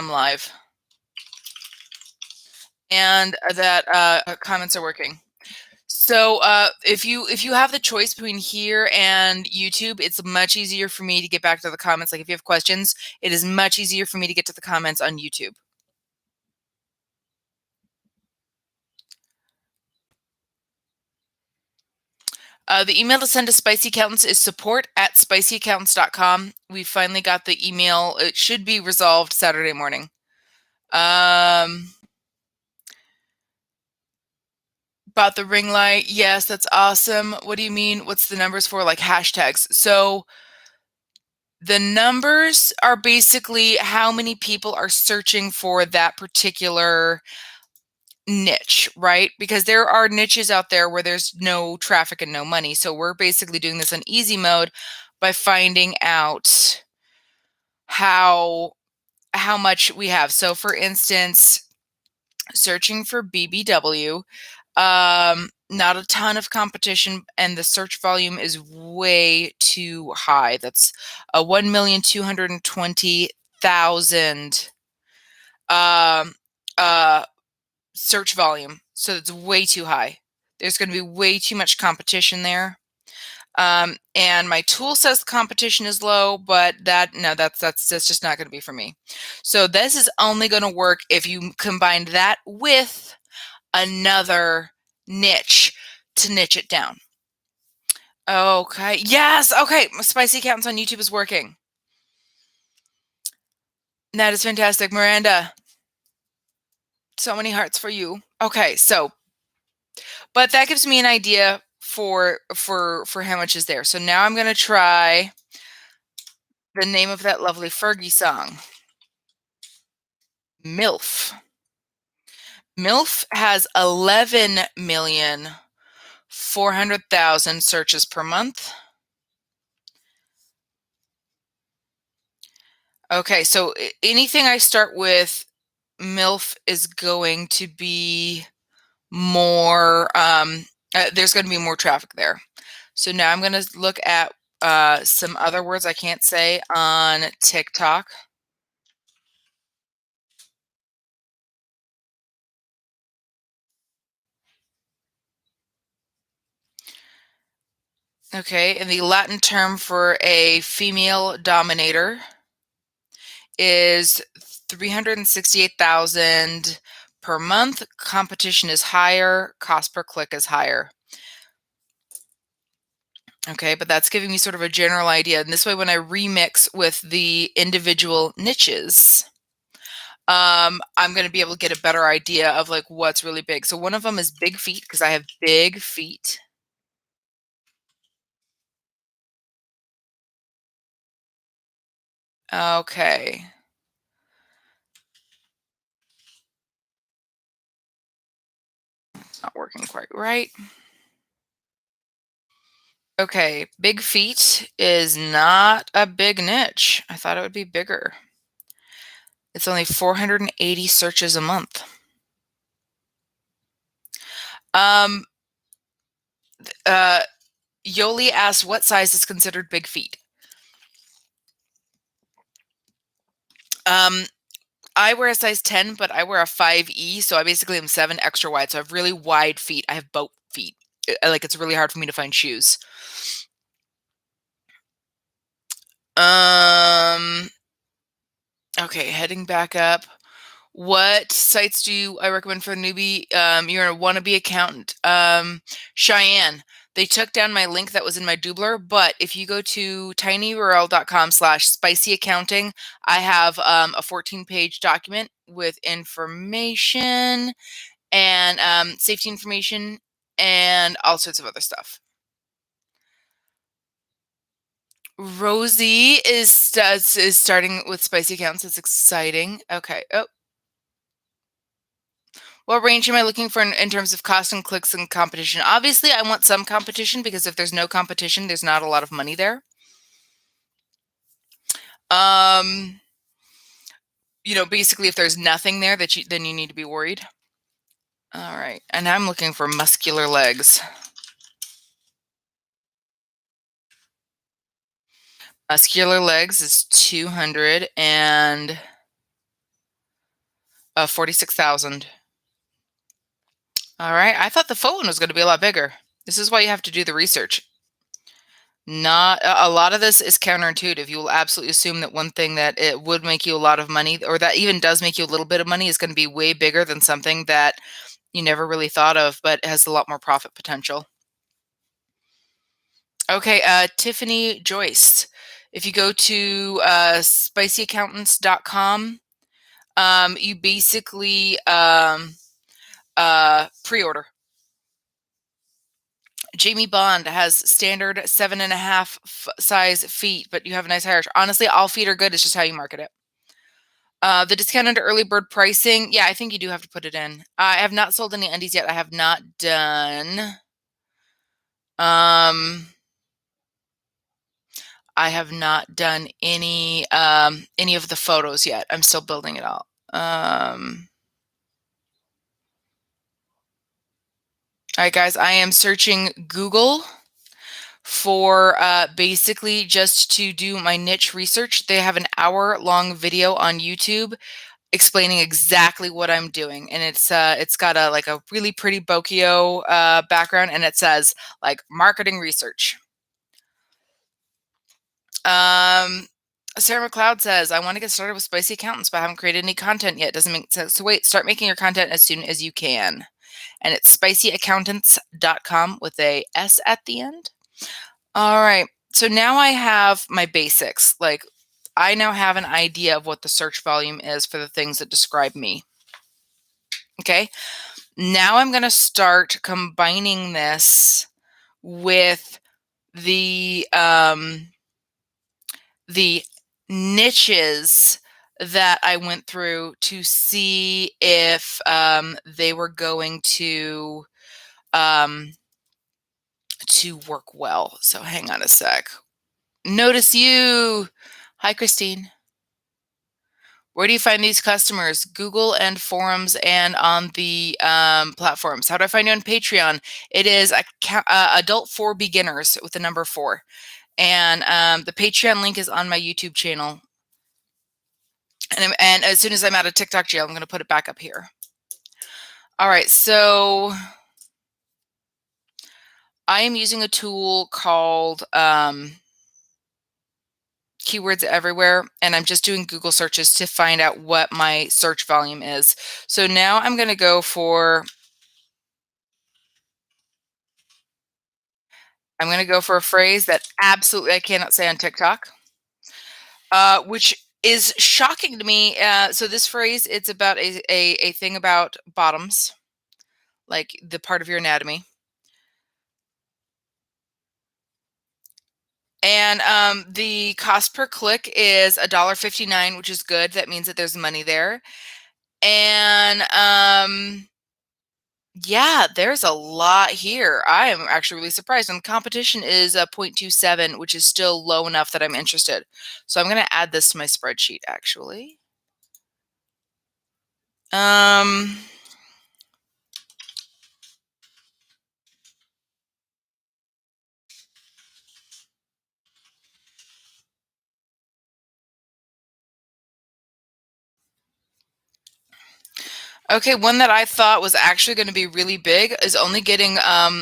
I'm live. And that comments are working. So if you have the choice between here and YouTube, it's much easier for me to get back to the comments. Like if you have questions, it is much easier for me to get to the comments on YouTube. The email to send to Spicy Accountants is support@spicyaccountants.com. We finally got the email. It should be resolved Saturday morning. About the ring light. Yes, that's awesome. What do you mean? What's the numbers for? Like hashtags. So the numbers are basically how many people are searching for that particular niche, right? Because there are niches out there where there's no traffic and no money. So we're basically doing this on easy mode by finding out how much we have. So for instance, searching for BBW, not a ton of competition, and the search volume is way too high. That's 1,220,000 search volume. So it's way too high. There's going to be way too much competition there. And my tool says the competition is low, but that's just not going to be for me. So this is only going to work if you combine that with another niche to niche it down. Okay. Yes. Okay. Spicy Accountants on YouTube is working. That is fantastic. Miranda, so many hearts for you. Okay. So, but that gives me an idea for how much is there. So now I'm going to try the name of that lovely Fergie song. MILF. MILF has 11,400,000 searches per month. Okay, so anything I start with MILF is going to be more, there's going to be more traffic there. So now I'm going to look at some other words I can't say on TikTok. Okay, and the Latin term for a female dominator is 368,000 per month. Competition is higher, cost per click is higher. Okay, but that's giving me sort of a general idea. And this way, when I remix with the individual niches, I'm going to be able to get a better idea of like what's really big. So one of them is big feet because I have big feet. Okay. It's not working quite right. Okay, big feet is not a big niche. I thought it would be bigger. It's only 480 searches a month. Yoli asks, what size is considered big feet? I wear a size 10, but I wear a 5E, so I basically am 7 extra wide. So I have really wide feet. I have boat feet. Like it's really hard for me to find shoes. Okay, heading back up. What sites do I recommend for a newbie? You're a wannabe accountant. Cheyenne. They took down my link that was in my doubler, but if you go to tinyurl.com/spicyaccounting, I have a 14-page document with information and safety information and all sorts of other stuff. Rosie is starting with spicy accounts. It's exciting. Okay. Oh, what range am I looking for in terms of cost and clicks and competition? Obviously, I want some competition because if there's no competition, there's not a lot of money there. Basically, if there's nothing there, then you need to be worried. All right, and I'm looking for muscular legs. Muscular legs is 200 and 46,000. All right. I thought the phone was going to be a lot bigger. This is why you have to do the research. Not a lot of this is counterintuitive. You will absolutely assume that one thing that it would make you a lot of money, or that even does make you a little bit of money, is going to be way bigger than something that you never really thought of, but has a lot more profit potential. Okay, Tiffany Joyce. If you go to spicyaccountants.com, you basically pre-order. Jamie Bond has standard 7.5 size feet, but you have a nice Irish. Honestly, all feet are good. It's just how you market it. The discounted early bird pricing. Yeah, I think you do have to put it in. I have not sold any undies yet. I have not done. I have not done any of the photos yet. I'm still building it out. All right, guys, I am searching Google for basically just to do my niche research. They have an hour-long video on YouTube explaining exactly what I'm doing, and it's got a like a really pretty Bokio background, and it says like marketing research. Sarah McLeod says, I want to get started with Spicy Accountants, but I haven't created any content yet. Doesn't make sense. So wait, start making your content as soon as you can. And it's spicyaccountants.com with a S at the end. All right. So now I have my basics. Like, I now have an idea of what the search volume is for the things that describe me. Okay. Now I'm going to start combining this with the niches that I went through to see if they were going to work well. So hang on a sec. Notice you. Hi, Christine. Where do you find these customers? Google and forums and on the platforms. How do I find you on Patreon? It is Adult for Beginners with the number 4. And the Patreon link is on my YouTube channel. And as soon as I'm out of TikTok jail, I'm going to put it back up here. All right, so I am using a tool called Keywords Everywhere, and I'm just doing Google searches to find out what my search volume is. So now I'm going to go for a phrase that absolutely I cannot say on TikTok, which is shocking to me. So this phrase, it's about a thing about bottoms, like the part of your anatomy. And the cost per click is $1.59, which is good. That means that there's money there. And yeah, there's a lot here. I am actually really surprised. And competition is a 0.27, which is still low enough that I'm interested. So I'm going to add this to my spreadsheet, actually. Okay, one that I thought was actually going to be really big is only getting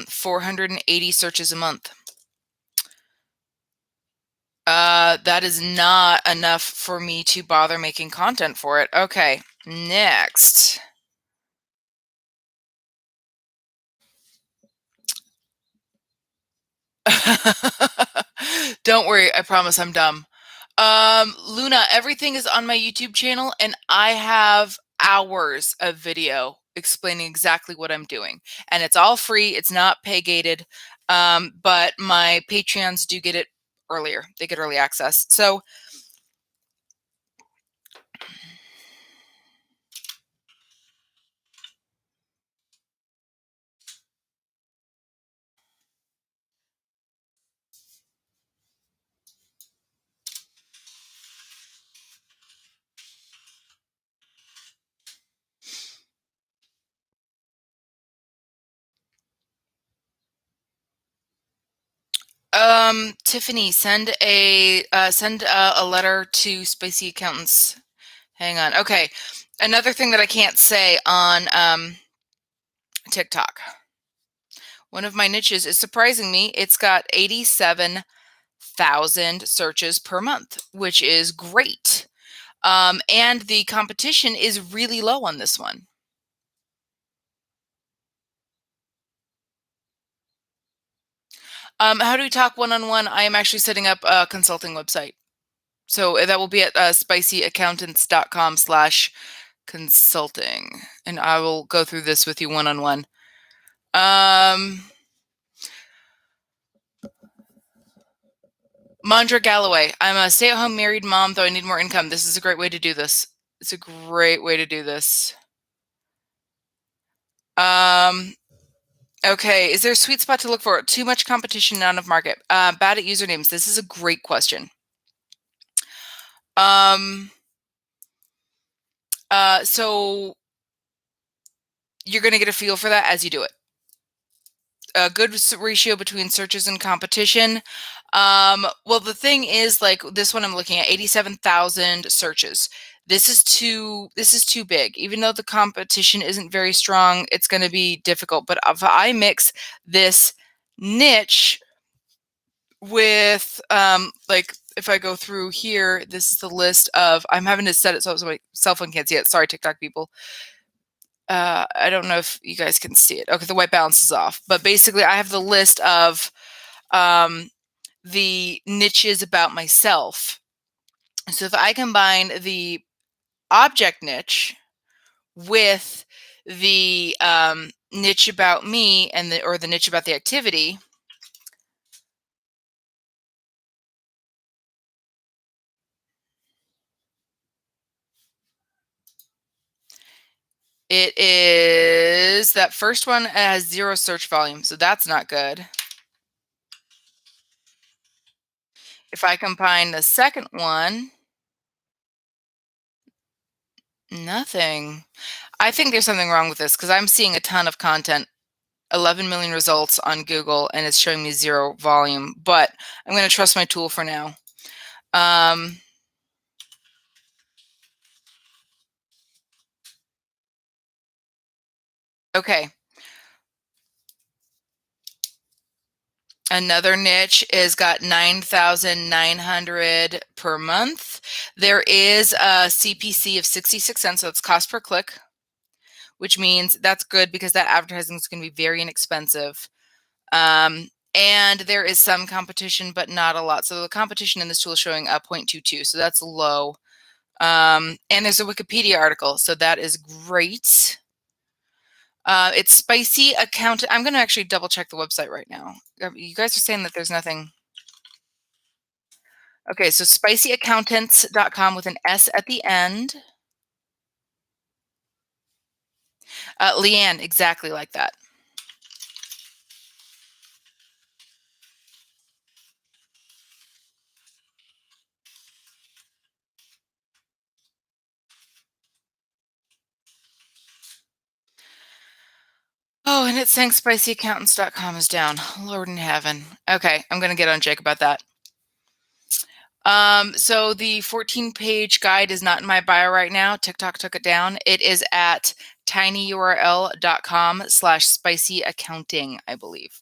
480 searches a month. That is not enough for me to bother making content for it. Okay, next. Don't worry, I promise I'm dumb. Luna, everything is on my YouTube channel, and I have hours of video explaining exactly what I'm doing. And it's all free. It's not pay gated. But my Patreons do get it earlier. They get early access. So Tiffany, send a letter to Spicy Accountants. Hang on. Okay. Another thing that I can't say on TikTok. One of my niches is surprising me. It's got 87,000 searches per month, which is great. And the competition is really low on this one. How do we talk one-on-one? I am actually setting up a consulting website. So that will be at spicyaccountants.com/consulting. And I will go through this with you one-on-one. Mondra Galloway. I'm a stay-at-home married mom, though I need more income. This is a great way to do this. It's a great way to do this. Okay, is there a sweet spot to look for? Too much competition, not enough market. Bad at usernames. This is a great question. So you're going to get a feel for that as you do it. A good ratio between searches and competition. Well, the thing is, like this one I'm looking at, 87,000 searches. This is too big. Even though the competition isn't very strong, it's going to be difficult. But if I mix this niche with like if I go through here, this is the list of, I'm having to set it so my cell phone can't see it. Sorry, TikTok people. I don't know if you guys can see it. Okay, the white balance is off. But basically, I have the list of the niches about myself. So if I combine the object niche with the niche about me and the niche about the activity, it is that first one has 0 search volume, so that's not good. If I combine the second one, nothing. I think there's something wrong with this because I'm seeing a ton of content, 11 million results on Google, and it's showing me 0 volume, but I'm going to trust my tool for now. Okay. Another niche is got 9,900 per month. There is a CPC of 66 cents, so it's cost per click, which means that's good because that advertising is going to be very inexpensive. And there is some competition, but not a lot. So the competition in this tool is showing a 0.22, so that's low. And there's a Wikipedia article, so that is great. It's Spicy Accountant. I'm going to actually double check the website right now. You guys are saying that there's nothing. Okay, so spicyaccountants.com with an S at the end. Leanne, exactly like that. Oh, and it's saying spicyaccountants.com is down. Lord in heaven. Okay, I'm going to get on Jake about that. So the 14-page guide is not in my bio right now. TikTok took it down. It is at tinyurl.com/spicyaccounting, I believe.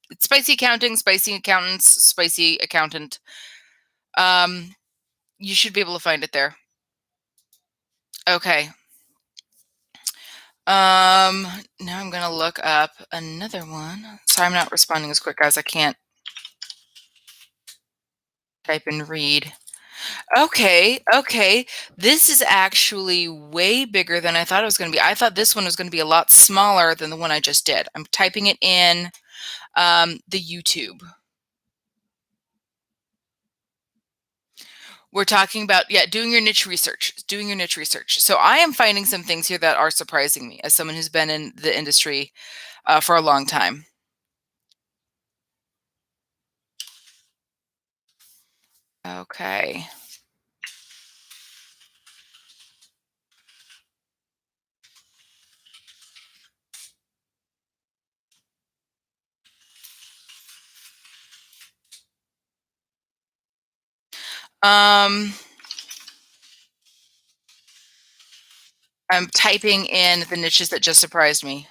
It's spicy accounting, spicy accountants, spicy accountant. You should be able to find it there. Okay. Now I'm going to look up another one. Sorry, I'm not responding as quick as I can't type and read. Okay. This is actually way bigger than I thought it was going to be. I thought this one was going to be a lot smaller than the one I just did. I'm typing it in the YouTube. We're talking about, doing your niche research. So I am finding some things here that are surprising me as someone who's been in the industry for a long time. Okay. Um, I'm typing in the niches that just surprised me.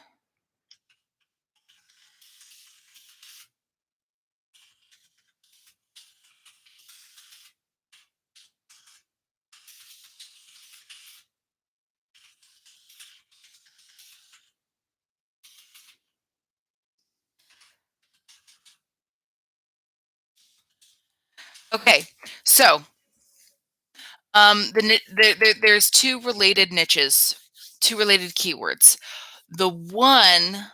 Okay, so there's two related niches, two related keywords. The one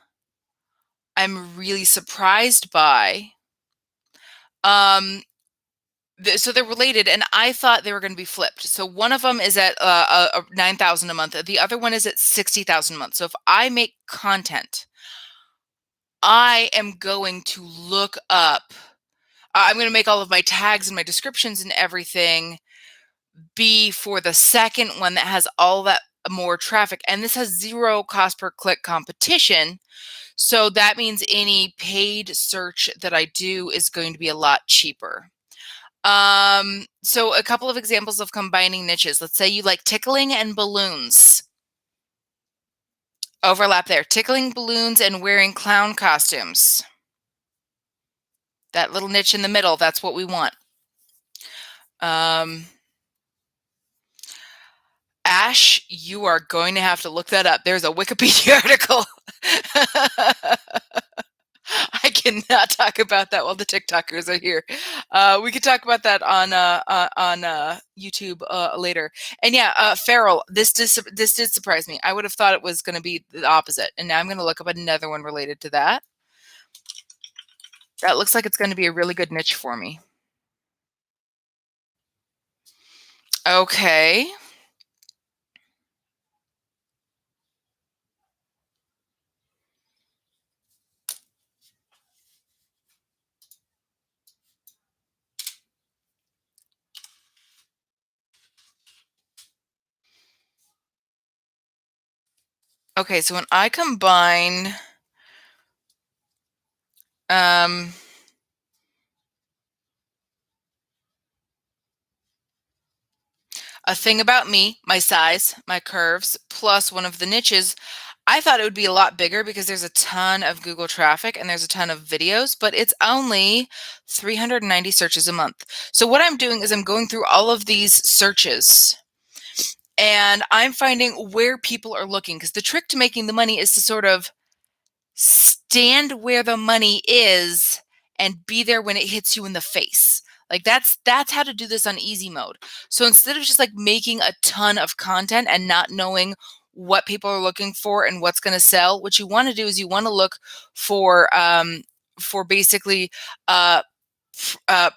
I'm really surprised by. So they're related, and I thought they were going to be flipped. So one of them is at 9,000 a month. The other one is at 60,000 a month. So if I make content, I am going to look up. I'm going to make all of my tags and my descriptions and everything be for the second one that has all that more traffic. And this has zero cost per click competition. So that means any paid search that I do is going to be a lot cheaper. So a couple of examples of combining niches. Let's say you like tickling and balloons. Overlap there. Tickling balloons and wearing clown costumes. That little niche in the middle, that's what we want. Ash, you are going to have to look that up. There's a Wikipedia article. I cannot talk about that while the TikTokers are here. We could talk about that on YouTube later. And yeah, Feral, this did surprise me. I would have thought it was going to be the opposite, and now I'm going to look up another one related to that. That looks like it's going to be a really good niche for me. Okay. Okay, so when I combine a thing about me, my size, my curves, plus one of the niches, I thought it would be a lot bigger because there's a ton of Google traffic and there's a ton of videos, but it's only 390 searches a month. So what I'm doing is I'm going through all of these searches and I'm finding where people are looking, because the trick to making the money is to sort of stand where the money is and be there when it hits you in the face. Like that's how to do this on easy mode. So instead of just like making a ton of content and not knowing what people are looking for and what's going to sell, what you want to do is you want to look for basically uh, uh,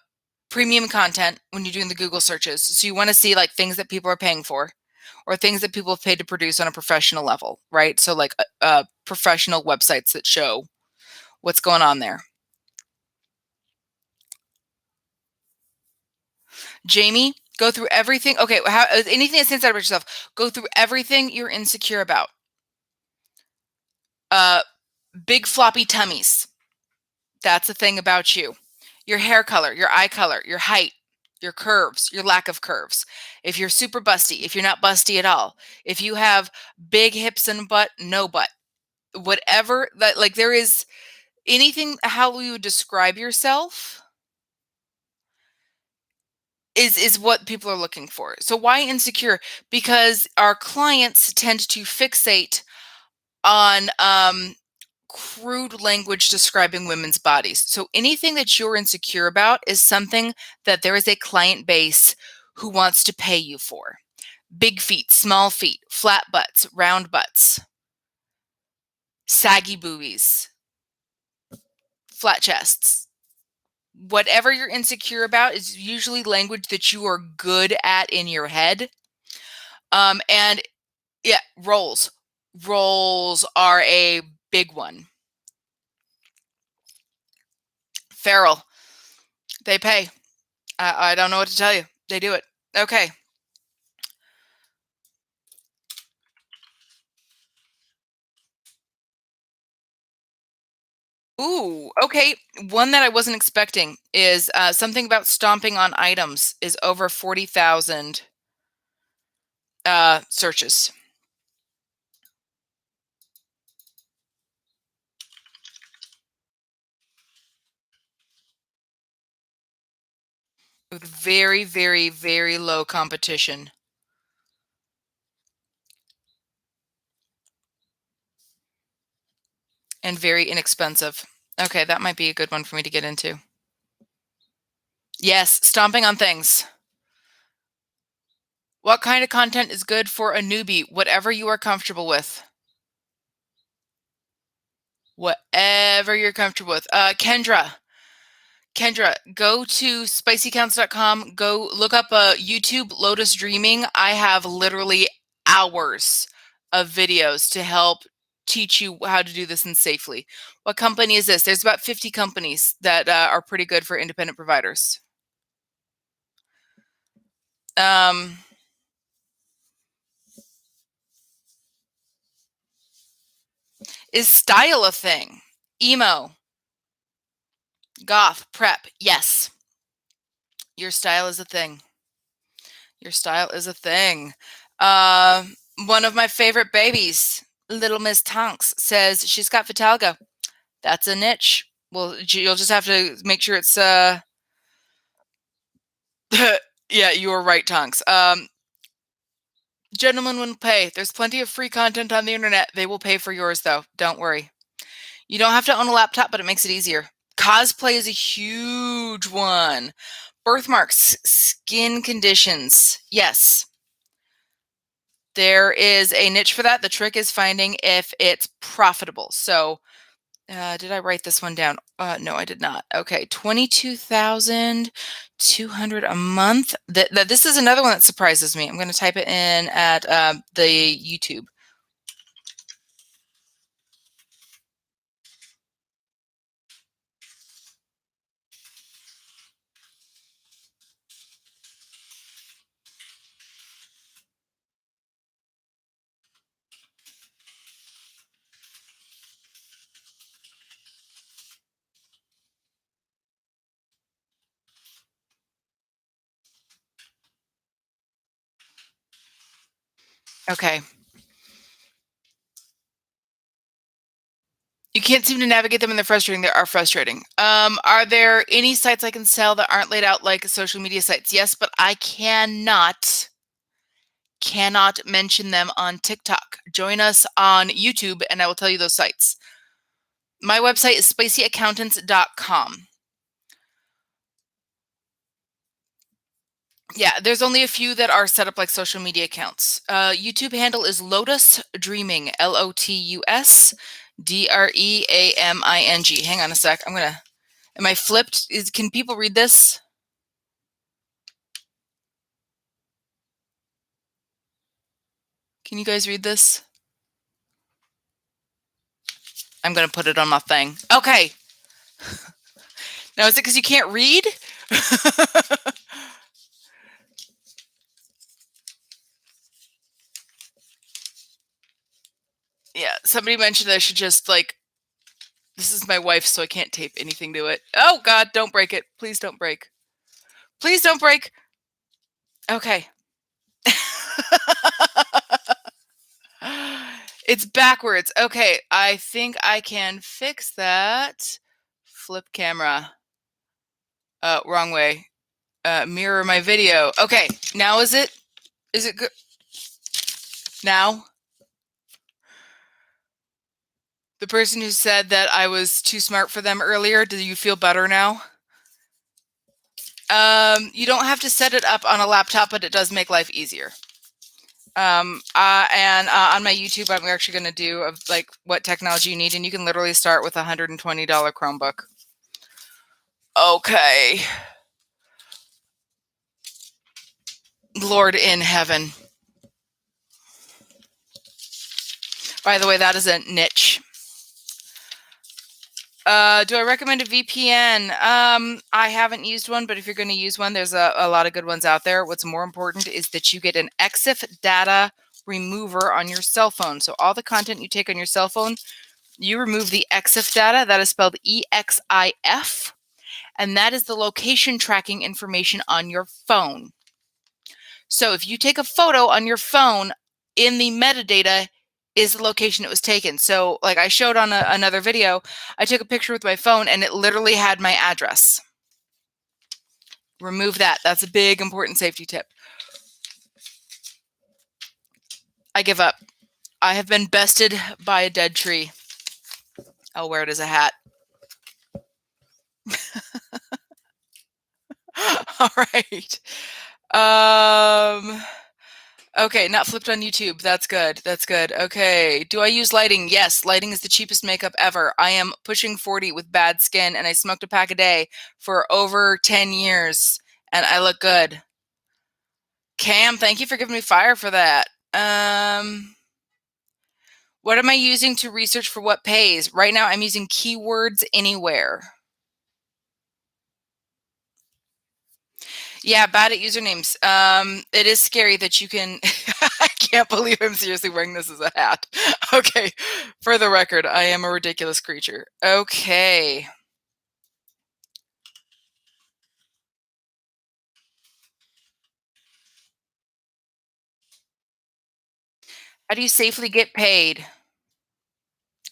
premium content when you're doing the Google searches. So you want to see like things that people are paying for, or things that people have paid to produce on a professional level, right? So like professional websites that show what's going on there. Jamie, go through everything. Okay, anything that stands out about yourself, go through everything you're insecure about. Big floppy tummies. That's a thing about you. Your hair color, your eye color, your height, your curves, your lack of curves. If you're super busty, if you're not busty at all, if you have big hips and butt, no butt, whatever that, like, there is anything how you would describe yourself is what people are looking for. So why insecure? Because our clients tend to fixate on crude language describing women's bodies. So anything that you're insecure about is something that there is a client base who wants to pay you for. Big feet, small feet, flat butts, round butts, saggy boobies, flat chests. Whatever you're insecure about is usually language that you are good at in your head. And yeah, roles. Roles are a big one. Feral. They pay. I don't know what to tell you. They do it. Okay. Ooh, okay. One that I wasn't expecting is something about stomping on items is over 40,000 searches. with very, very, very low competition. And very inexpensive. Okay, that might be a good one for me to get into. Yes, stomping on things. What kind of content is good for a newbie? Whatever you are comfortable with. Whatever you're comfortable with. Kendra, go to spicycounts.com. Go look up YouTube Lotus Dreaming. I have literally hours of videos to help teach you how to do this and safely. What company is this? There's about 50 companies that are pretty good for independent providers. Is style a thing? Emo, goth, prep. Yes. Your style is a thing. Your style is a thing. One of my favorite babies, Little Miss Tonks, says she's got Vitalgo. That's a niche. Well, you'll just have to make sure it's yeah, you were right, Tonks. Gentlemen will pay. There's plenty of free content on the internet. They will pay for yours, though. Don't worry. You don't have to own a laptop, but it makes it easier. Cosplay is a huge one. Birthmarks, skin conditions. Yes. There is a niche for that. The trick is finding if it's profitable. So, did I write this one down? No, I did not. Okay, 22,200 a month. This is another one that surprises me. I'm going to type it in at the YouTube. Okay. You can't seem to navigate them and they're frustrating. They are frustrating. Are there any sites I can sell that aren't laid out like social media sites? Yes, but I cannot mention them on TikTok. Join us on YouTube and I will tell you those sites. My website is spacyaccountants.com. Yeah, there's only a few that are set up like social media accounts. YouTube handle is Lotus Dreaming, LOTUS Hang on a sec. Am I flipped? Can people read this? Can you guys read this? I'm going to put it on my thing. Okay. Now, is it because you can't read? Yeah, somebody mentioned I should just this is my wife, so I can't tape anything to it. Oh, God, don't break it. Please don't break. Please don't break. Okay. It's backwards. Okay, I think I can fix that. Flip camera. Wrong way. Mirror my video. Okay, now is it good? Now? The person who said that I was too smart for them earlier, do you feel better now? You don't have to set it up on a laptop, but it does make life easier. And on my YouTube, I'm actually going to do what technology you need, and you can literally start with a $120 Chromebook. Okay. Lord in heaven. By the way, that is a niche. Do I recommend a VPN? I haven't used one, but if you're going to use one, there's a lot of good ones out there. What's more important is that you get an EXIF data remover on your cell phone. So all the content you take on your cell phone, you remove the EXIF data. That is spelled EXIF. And that is the location tracking information on your phone. So if you take a photo on your phone, in the metadata is the location it was taken. So like I showed on another video, I took a picture with my phone and it literally had my address. Remove that. That's a big, important safety tip. I give up. I have been bested by a dead tree. I'll wear it as a hat. All right. Okay, not flipped on YouTube. That's good. That's good. Okay. Do I use lighting? Yes, lighting is the cheapest makeup ever. I am pushing 40 with bad skin, and I smoked a pack a day for over 10 years, and I look good. Cam, thank you for giving me fire for that. What am I using to research for what pays? Right now, I'm using Keywords Anywhere. Yeah, bad at usernames. It is scary that you can. I can't believe I'm seriously wearing this as a hat. Okay, for the record, I am a ridiculous creature. Okay. How do you safely get paid?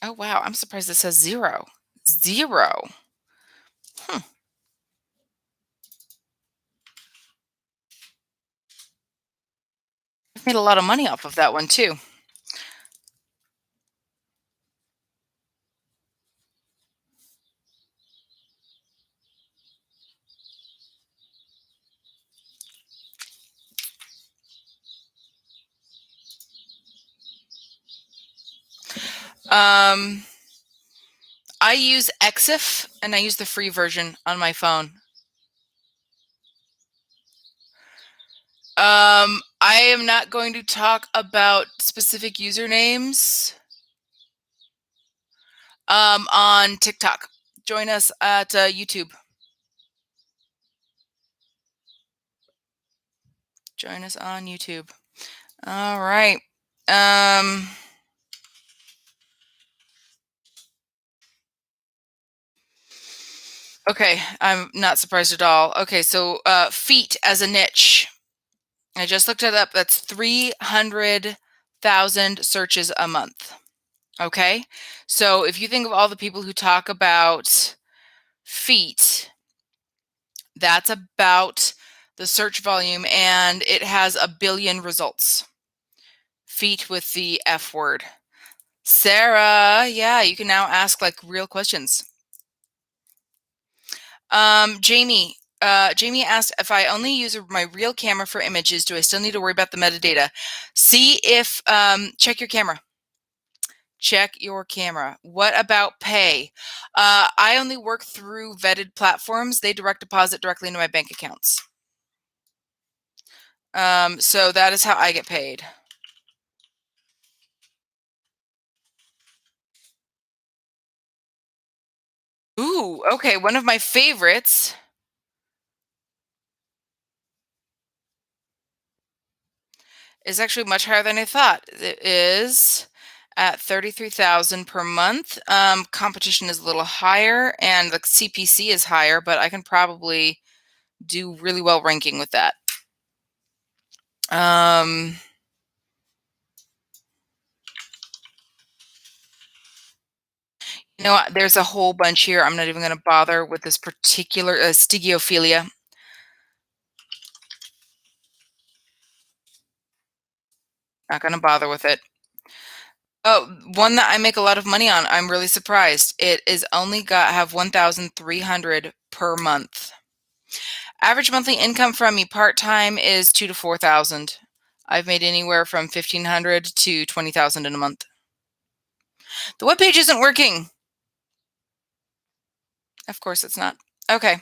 Oh, wow. I'm surprised it says 0. 0. Hmm. I've made a lot of money off of that one, too. Um, I use Exif, and I use the free version on my phone. I am not going to talk about specific usernames on TikTok. Join us at YouTube. Join us on YouTube. All right. Okay, I'm not surprised at all. Okay, so feet as a niche. I just looked it up. That's 300,000 searches a month. Okay, so if you think of all the people who talk about feet, that's about the search volume, and it has 1 billion results. Feet with the F word. Sarah, yeah, you can now ask like real questions. Jamie asked, if I only use my real camera for images, do I still need to worry about the metadata? See if, check your camera. Check your camera. What about pay? I only work through vetted platforms. They direct deposit directly into my bank accounts. So that is how I get paid. Ooh, okay. One of my favorites is actually much higher than I thought. It is at 33,000 per month. Competition is a little higher, and the CPC is higher, but I can probably do really well ranking with that. You know what? There's a whole bunch here. I'm not even going to bother with this particular stigiophilia. Not going to bother with it. Oh, one that I make a lot of money on. I'm really surprised. It is only have 1,300 per month. Average monthly income from me part-time is 2,000 to 4,000. I've made anywhere from 1,500 to 20,000 in a month. The webpage isn't working. Of course it's not. Okay.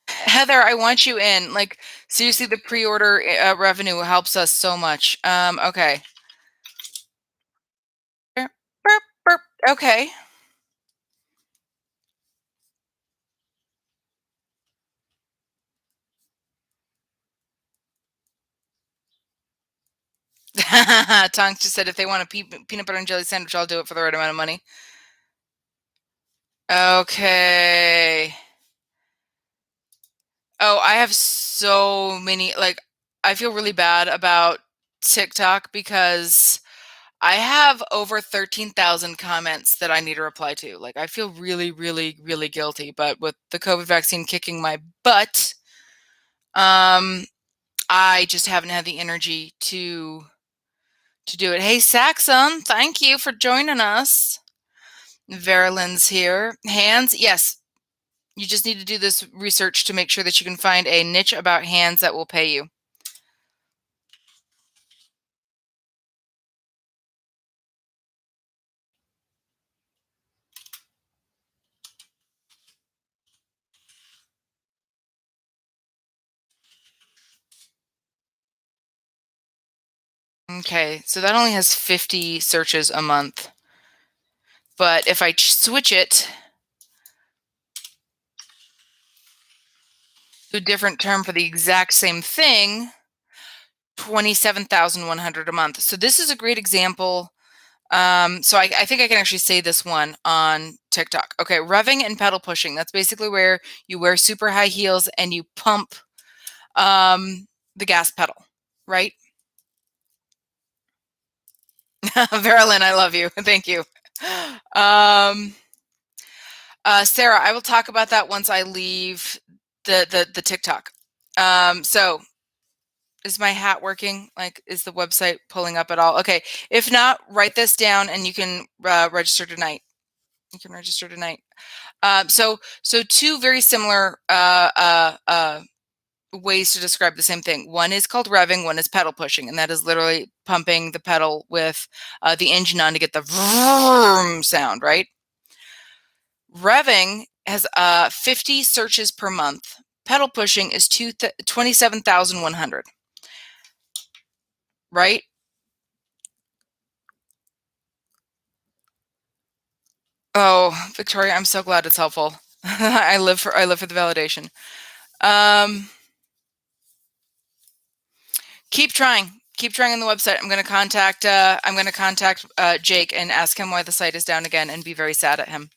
Heather, I want you in. Like, seriously, the pre-order revenue helps us so much. Okay. Burp, burp, burp. Okay. Tonks just said if they want a peanut butter and jelly sandwich, I'll do it for the right amount of money. Okay. Oh, I have so many, like, I feel really bad about TikTok because I have over 13,000 comments that I need to reply to. Like, I feel really, really, really guilty, but with the COVID vaccine kicking my butt, um, I just haven't had the energy to do it. Hey, Saxon, thank you for joining us. Verilyn's here. Hands, yes. You just need to do this research to make sure that you can find a niche about hands that will pay you. Okay, so that only has 50 searches a month. But if I switch it to a different term for the exact same thing, 27,100 a month. So this is a great example. So I think I can actually say this one on TikTok. Okay, revving and pedal pushing. That's basically where you wear super high heels and you pump the gas pedal, right? Verilyn, I love you. Thank you. Um, Sarah, I will talk about that once I leave the TikTok. So is my hat working? Like, is the website pulling up at all? Okay. If not, write this down and you can register tonight. You can register tonight. So two very similar ways to describe the same thing. One is called revving, one is pedal pushing, and that is literally pumping the pedal with the engine on to get the vroom sound, right? Revving has 50 searches per month. Pedal pushing is 27,100, right? Oh, Victoria, I'm so glad it's helpful. I live for the validation. Um, keep trying. Keep trying on the website. I'm going to contact Jake and ask him why the site is down again and be very sad at him.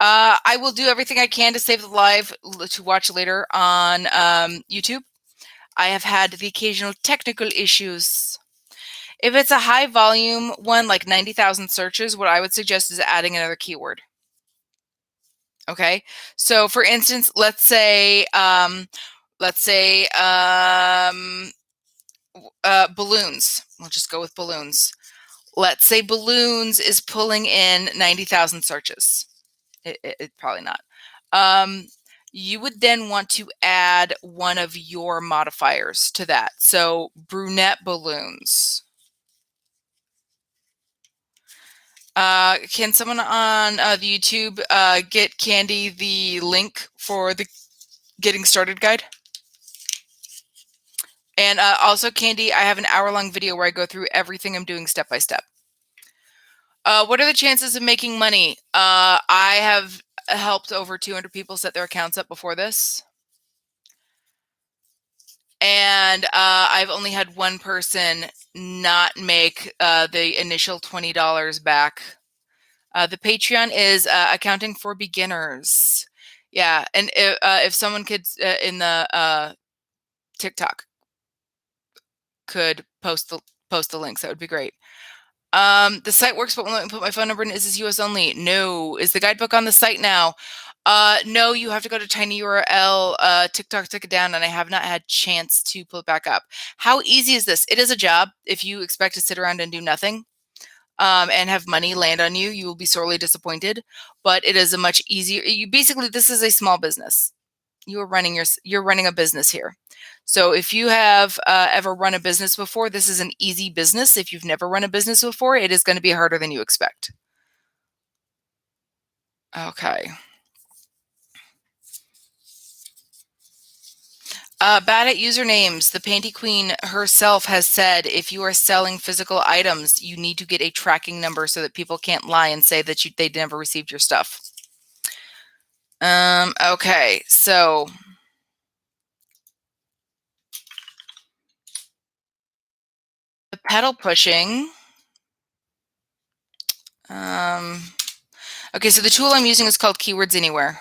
I will do everything I can to save the live to watch later on YouTube. I have had the occasional technical issues. If it's a high volume one, like 90,000 searches, what I would suggest is adding another keyword. Okay. So for instance, let's say balloons. We'll just go with balloons. Let's say balloons is pulling in 90,000 searches. It probably not. You would then want to add one of your modifiers to that. So brunette balloons. Can someone on the YouTube get Candy the link for the getting started guide? And also, Candy, I have an hour-long video where I go through everything I'm doing step by step. What are the chances of making money? I have helped over 200 people set their accounts up before this. And I've only had one person not make the initial $20 back. The Patreon is accounting for beginners. Yeah, and if someone could in the TikTok could post the links, that would be great. The site works, but won't let me put my phone number in. Is this US only? No. Is the guidebook on the site now? No, you have to go to tinyurl. TikTok took it down, and I have not had chance to pull it back up. How easy is this? It is a job. If you expect to sit around and do nothing, and have money land on you, you will be sorely disappointed. But it is a much easier. You basically, this is a small business. You're running a business here. So if you have ever run a business before, this is an easy business. If you've never run a business before, it is going to be harder than you expect. Okay. Bad at usernames. The Panty Queen herself has said if you are selling physical items, you need to get a tracking number so that people can't lie and say that they never received your stuff. Okay, so the pedal pushing. Okay, so the tool I'm using is called Keywords Anywhere.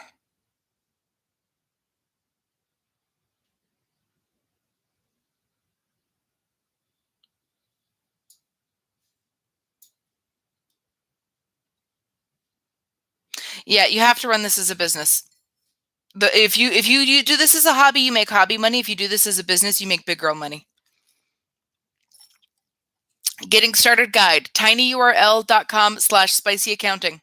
Yeah, you have to run this as a business. If you do this as a hobby, you make hobby money. If you do this as a business, you make big girl money. Getting started guide, tinyurl.com/spicyaccounting.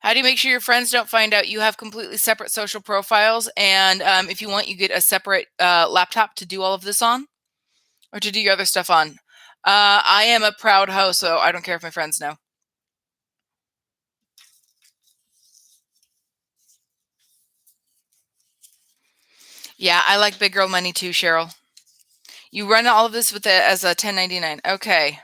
How do you make sure your friends don't find out you have completely separate social profiles? And if you want, you get a separate laptop to do all of this on, or to do your other stuff on. I am a proud hoe, so I don't care if my friends know. Yeah, I like big girl money too, Cheryl. You run all of this with as a 1099. Okay.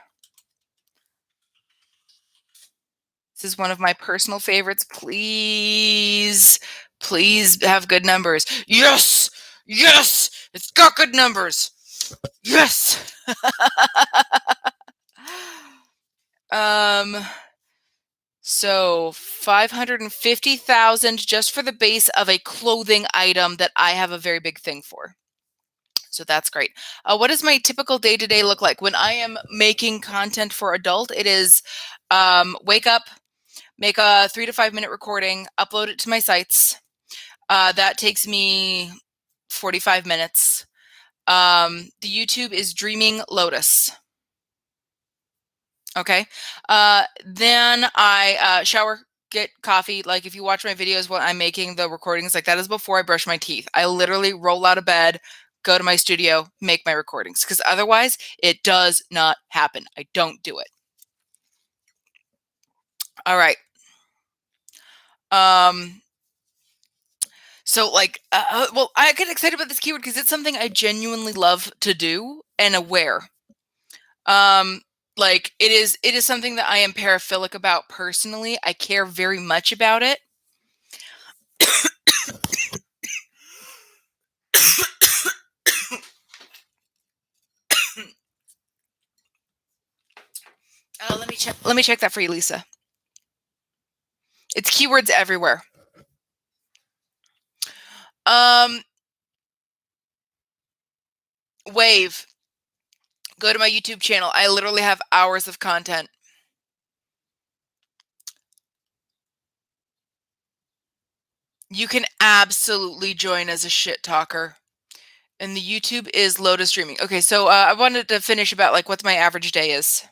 This is one of my personal favorites. Please, please have good numbers. Yes, yes, it's got good numbers. Yes. So 550,000 just for the base of a clothing item that I have a very big thing for. So that's great. What does my typical day-to-day look like when I am making content for adult? It is wake up, make a 3 to 5 minute recording, upload it to my sites. That takes me 45 minutes. The YouTube is Dreaming Lotus. Okay. Then I shower, get coffee. Like if you watch my videos when I'm making the recordings, like that is before I brush my teeth. I literally roll out of bed, go to my studio, make my recordings, because otherwise it does not happen. I don't do it. All right. So like, well, I get excited about this keyword because it's something I genuinely love to do and aware. Like it is something that I am paraphilic about personally. I care very much about it. Let me check that for you, Lisa. It's keywords everywhere. Wave. Go to my YouTube channel. I literally have hours of content. You can absolutely join as a shit talker. And the YouTube is Lotus Streaming. Okay, so I wanted to finish about like what my average day is.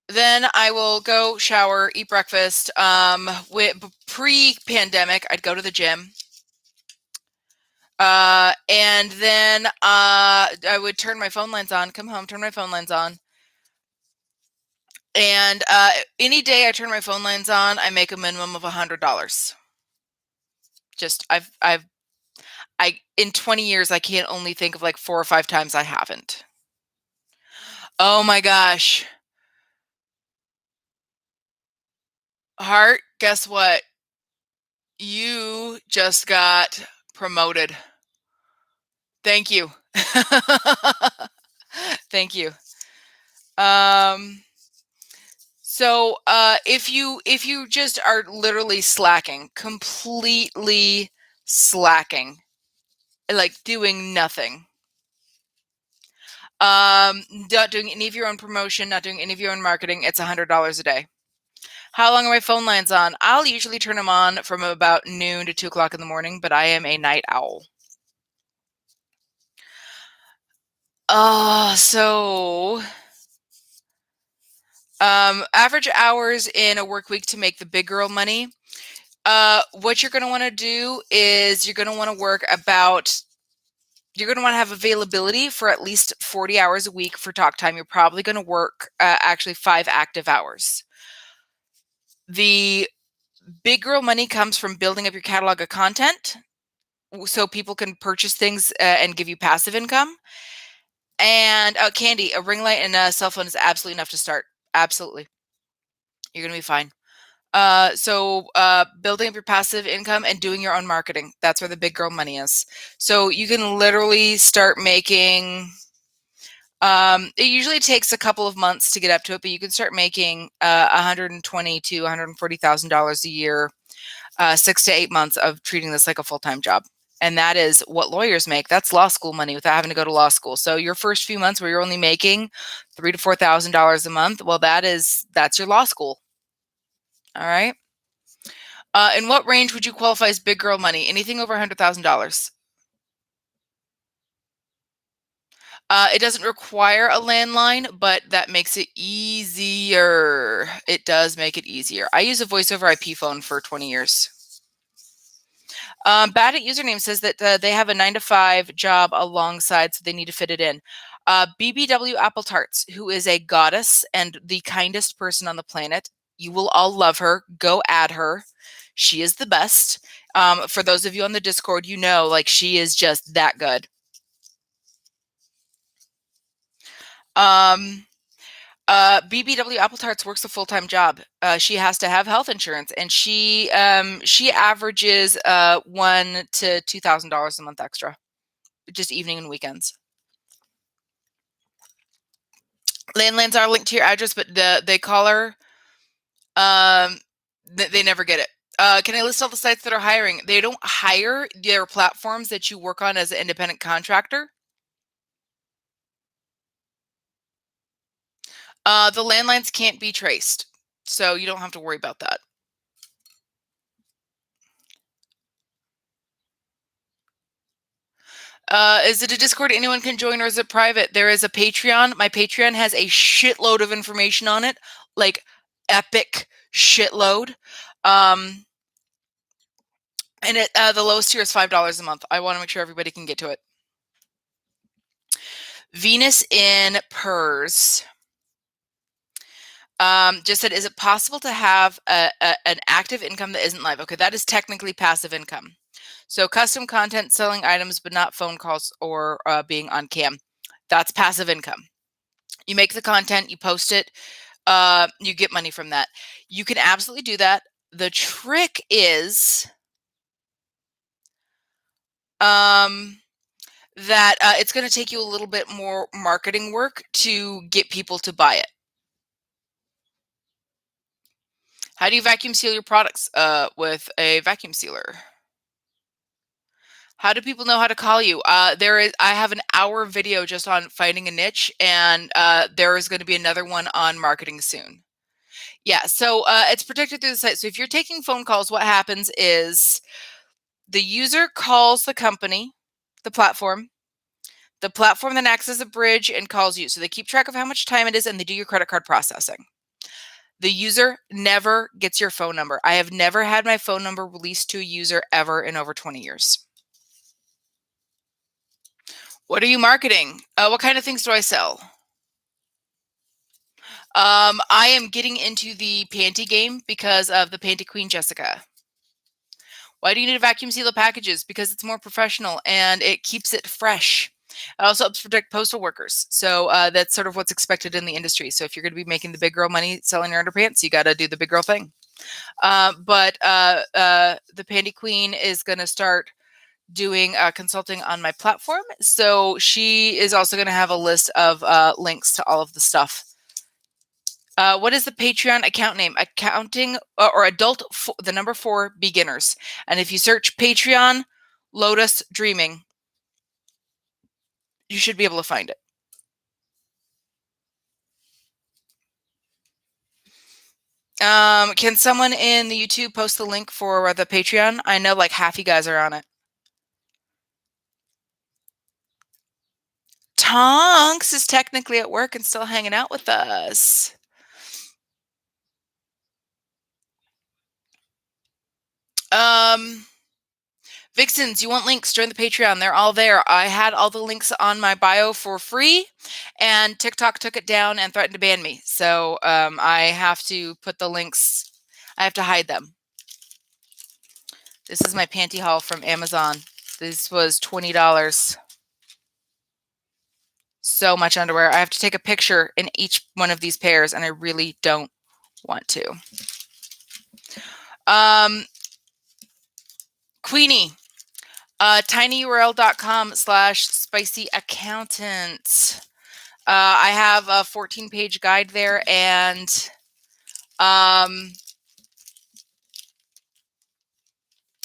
Then I will go shower, eat breakfast. Pre-pandemic, I'd go to the gym. And then I would turn my phone lines on, come home, turn my phone lines on. And any day I turn my phone lines on, I make a minimum of $100. Just in 20 years, I can't only think of like 4 or 5 times I haven't. Oh my gosh. Heart, guess what? You just got promoted. Thank you. Thank you. So if you just are literally slacking, completely slacking, like doing nothing, not doing any of your own promotion, not doing any of your own marketing, it's $100 a day. How long are my phone lines on? I'll usually turn them on from about noon to 2 o'clock in the morning, but I am a night owl. So average hours in a work week to make the big girl money. What you're going to want to do is you're going to want to work about, you're going to want to have availability for at least 40 hours a week for talk time. You're probably going to work actually 5 active hours. The big girl money comes from building up your catalog of content so people can purchase things and give you passive income. And candy, a ring light and a cell phone is absolutely enough to start. Absolutely. You're going to be fine. So building up your passive income and doing your own marketing. That's where the big girl money is. So you can literally start making It usually takes a couple of months to get up to it, but you can start making $120,000 to $140,000 a year, 6 to 8 months of treating this like a full-time job. And that is what lawyers make. That's law school money without having to go to law school. So your first few months where you're only making $3,000 to $4,000 a month, well, that's your law school. All right. In what range would you qualify as big girl money? Anything over $100,000. It doesn't require a landline, but that makes it easier. It does make it easier. I use a voice over IP phone for 20 years. Bad at Username says that they have a 9 to 5 job alongside, so they need to fit it in. BBW Apple Tarts, who is a goddess and the kindest person on the planet. You will all love her. Go add her. She is the best. For those of you on the Discord, you know, like she is just that good. BBW Apple Tarts works a full-time job. She has to have health insurance, and she averages $1,000 to $2,000 a month extra, just evening and weekends. Landlines are linked to your address, but they call her. They never get it. Can I list all the sites that are hiring? They don't hire. Their platforms that you work on as an independent contractor. The landlines can't be traced, so you don't have to worry about that. Is it a Discord anyone can join, or is it private? There is a Patreon. My Patreon has a shitload of information on it, like epic shitload. And the lowest tier is $5 a month. I want to make sure everybody can get to it. Venus in Purrs just said, is it possible to have an active income that isn't live? Okay, that is technically passive income. So custom content, selling items, but not phone calls or being on cam. That's passive income. You make the content, you post it, you get money from that. You can absolutely do that. The trick is that it's going to take you a little bit more marketing work to get people to buy it. How do you vacuum seal your products? With a vacuum sealer. How do people know how to call you? I have an hour video just on finding a niche, and there is going to be another one on marketing soon. Yeah, so it's protected through the site. So if you're taking phone calls, what happens is the user calls the company, the platform then acts as a bridge and calls you. So they keep track of how much time it is, and they do your credit card processing. The user never gets your phone number. I have never had my phone number released to a user ever in over 20 years. What are you marketing? What kind of things do I sell? I am getting into the panty game because of the Panty Queen, Jessica. Why do you need to vacuum seal the packages? Because it's more professional and it keeps it fresh. It also helps protect postal workers. So that's sort of what's expected in the industry. So if you're going to be making the big girl money selling your underpants, you got to do the big girl thing. But the Panty Queen is going to start doing consulting on my platform. So she is also going to have a list of links to all of the stuff. What is the Patreon account name? Accounting or adult, the number 4 beginners. And if you search Patreon, Lotus Dreaming, you should be able to find it. Can someone in the YouTube post the link for the Patreon? I know like half you guys are on it. Tonks is technically at work and still hanging out with us. Vixens, you want links? Join the Patreon. They're all there. I had all the links on my bio for free, and TikTok took it down and threatened to ban me. So I have to put the links. I have to hide them. This is my panty haul from Amazon. This was $20. So much underwear. I have to take a picture in each one of these pairs, and I really don't want to. Queenie, tinyurl.com/spicyaccountant. I have a 14-page guide there, and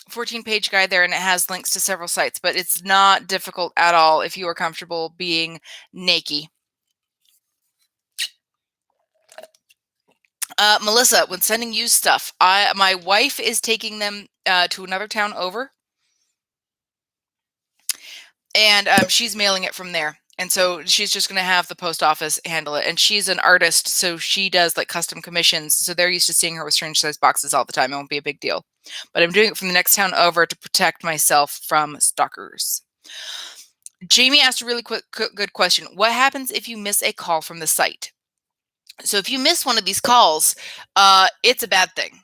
14-page guide there, and it has links to several sites, but it's not difficult at all if you are comfortable being naked. Melissa, when sending you stuff, my wife is taking them to another town over, and she's mailing it from there. And so she's just going to have the post office handle it. And she's an artist, so she does like custom commissions. So they're used to seeing her with strange sized boxes all the time. It won't be a big deal. But I'm doing it from the next town over to protect myself from stalkers. Jamie asked a really good question. What happens if you miss a call from the site? So if you miss one of these calls, it's a bad thing.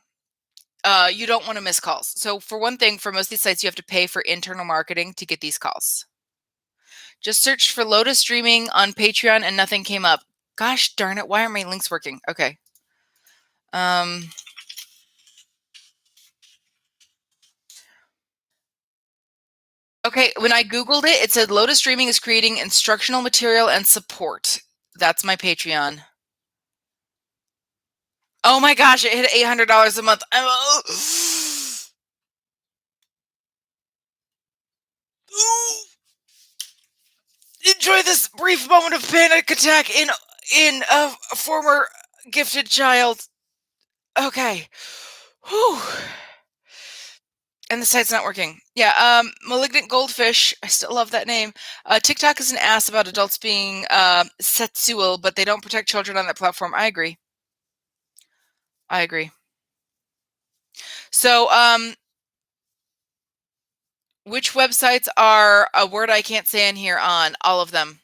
You don't want to miss calls. So for one thing, for most of these sites, you have to pay for internal marketing to get these calls. Just searched for Lotus Streaming on Patreon and nothing came up. Gosh darn it, why aren't my links working? Okay. Okay, when I Googled it, it said Lotus Streaming is creating instructional material and support. That's my Patreon. Oh my gosh, it hit $800 a month. Enjoy this brief moment of panic attack in a former gifted child. Okay. Whew. And the site's not working. Yeah, Malignant Goldfish. I still love that name. TikTok is an ass about adults being sexual, but they don't protect children on that platform. I agree. I agree. So, which websites are a word I can't say in here on? All of them.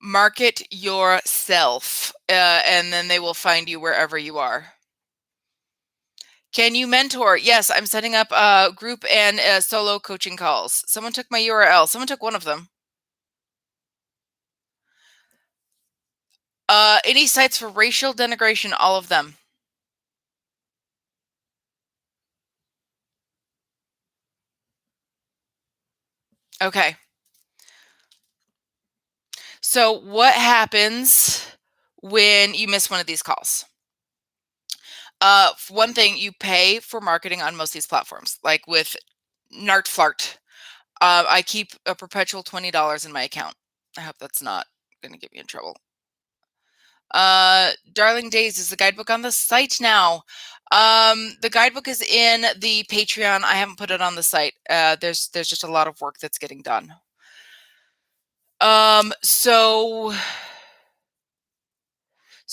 Market yourself, and then they will find you wherever you are. Can you mentor? Yes, I'm setting up a group and solo coaching calls. Someone took my URL. Someone took one of them. Any sites for racial denigration, all of them. Okay. So what happens when you miss one of these calls? One thing, you pay for marketing on most of these platforms, like with Nartflart. I keep a perpetual $20 in my account. I hope that's not going to get me in trouble. Darling Days is the guidebook on the site now. The guidebook is in the Patreon. I haven't put it on the site. There's just a lot of work that's getting done. So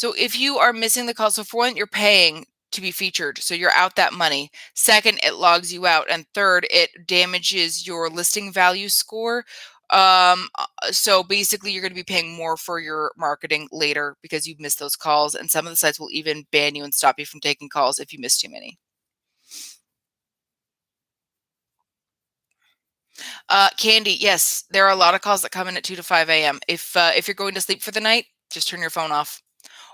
if you are missing the call, so for one, you're paying to be featured, so you're out that money. Second, it logs you out, and third, it damages your listing value score. So basically, you're going to be paying more for your marketing later because you've missed those calls, and some of the sites will even ban you and stop you from taking calls if you miss too many. Candy, yes, there are a lot of calls that come in at 2 to 5 a.m. If you're going to sleep for the night, just turn your phone off.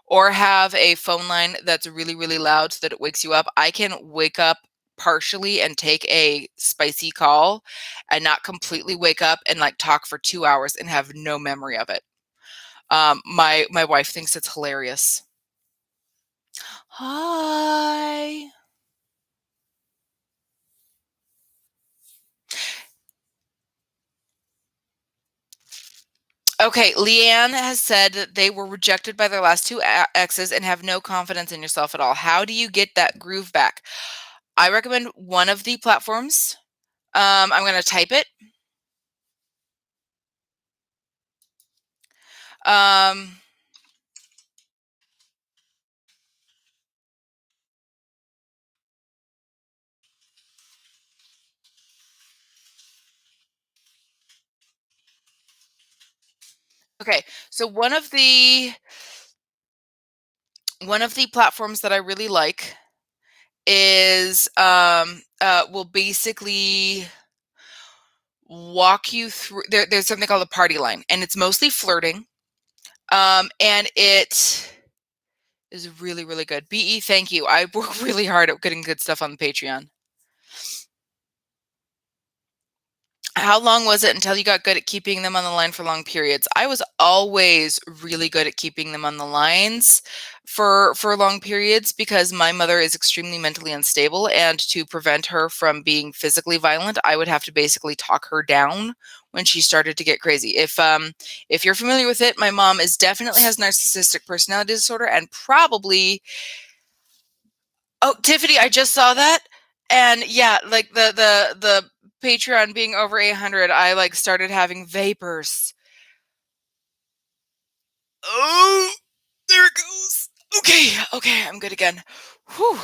Or have a phone line that's really, really loud so that it wakes you up. I can wake up partially and take a spicy call and not completely wake up and like talk for 2 hours and have no memory of it. My wife thinks it's hilarious. Hi. Okay, Leanne has said that they were rejected by their last two exes and have no confidence in yourself at all. How do you get that groove back? I recommend one of the platforms. I'm going to type it. Okay, so one of the platforms that I really like is will basically walk you through. There's something called a party line, and it's mostly flirting, and it is really, really good. BE, thank you. I work really hard at getting good stuff on the Patreon. How long was it until you got good at keeping them on the line for long periods? I was always really good at keeping them on the lines for long periods because my mother is extremely mentally unstable, and to prevent her from being physically violent, I would have to basically talk her down when she started to get crazy. If you're familiar with it, my mom is definitely has narcissistic personality disorder and probably. Oh, Tiffany, I just saw that. And yeah, like the Patreon being over 800, I like started having vapors. Oh, there it goes. Okay, I'm good again. Whew.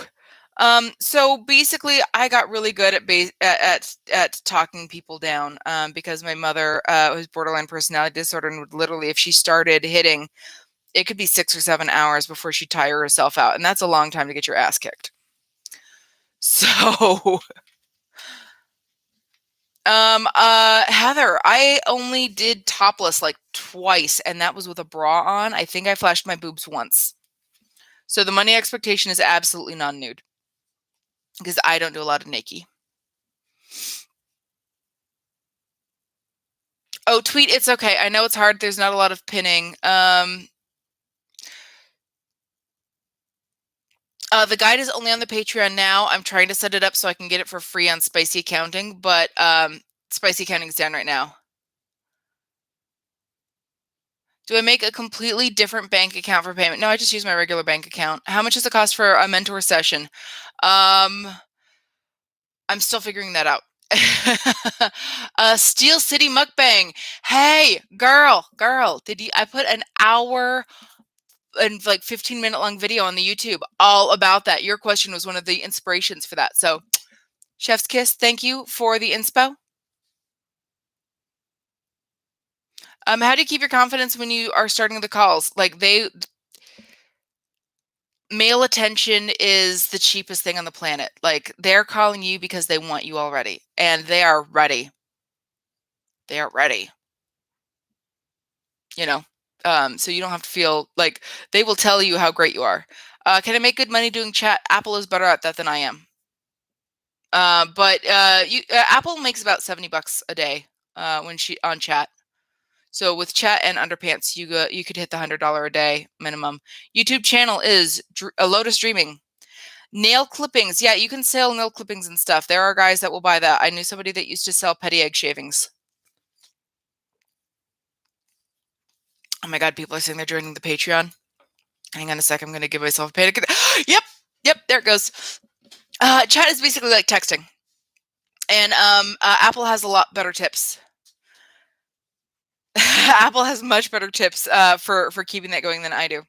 So basically, I got really good at at talking people down because my mother was borderline personality disorder and would literally, if she started hitting, it could be 6 or 7 hours before she'd tire herself out, and that's a long time to get your ass kicked. So Heather, I only did topless like twice, and that was with a bra on. I think I flashed my boobs once. So the money expectation is absolutely non-nude because I don't do a lot of naked. Oh, tweet, it's okay. I know it's hard. There's not a lot of pinning. The guide is only on the Patreon now. I'm trying to set it up so I can get it for free on Spicy Accounting, but Spicy Accounting's down right now. Do I make a completely different bank account for payment? No, I just use my regular bank account. How much does it cost for a mentor session? I'm still figuring that out. Steel City Mukbang. Hey, girl, I put an hour and like 15-minute long video on the YouTube all about that. Your question was one of the inspirations for that. So, chef's kiss, thank you for the inspo. How do you keep your confidence when you are starting the calls? Like male attention is the cheapest thing on the planet. Like they're calling you because they want you already, and they are ready. They are ready. You know, so you don't have to feel like they will tell you how great you are. Can I make good money doing chat? Apple is better at that than I am. But Apple makes about $70 a day when she on chat. So with chat and underpants, you could hit the $100 a day minimum. YouTube channel is Lotus Dreaming. Nail clippings. Yeah, you can sell nail clippings and stuff. There are guys that will buy that. I knew somebody that used to sell petty egg shavings. Oh my God, people are saying they're joining the Patreon. Hang on a sec. I'm going to give myself a panic. Yep, there it goes. Chat is basically like texting. And Apple has a lot better tips. Apple has much better tips for keeping that going than I do.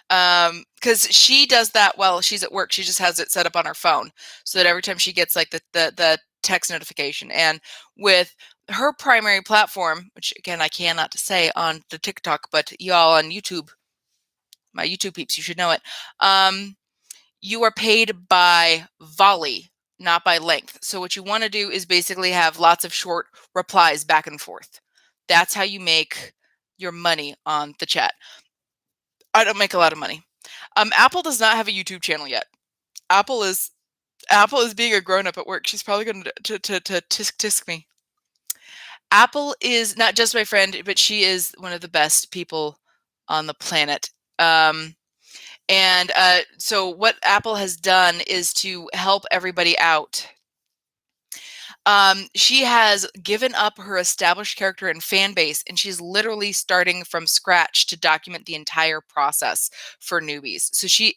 Because she does that while she's at work. She just has it set up on her phone so that every time she gets like the text notification, and with her primary platform, which again I cannot say on the TikTok, but y'all on YouTube, my YouTube peeps, you should know it. You are paid by volley, not by length. So what you want to do is basically have lots of short replies back and forth. That's how you make your money on the chat. I don't make a lot of money. Apple does not have a YouTube channel yet. Apple is being a grown up at work. She's probably going to tisk me. Apple is not just my friend, but she is one of the best people on the planet. So what Apple has done is to help everybody out. She has given up her established character and fan base, and she's literally starting from scratch to document the entire process for newbies. So she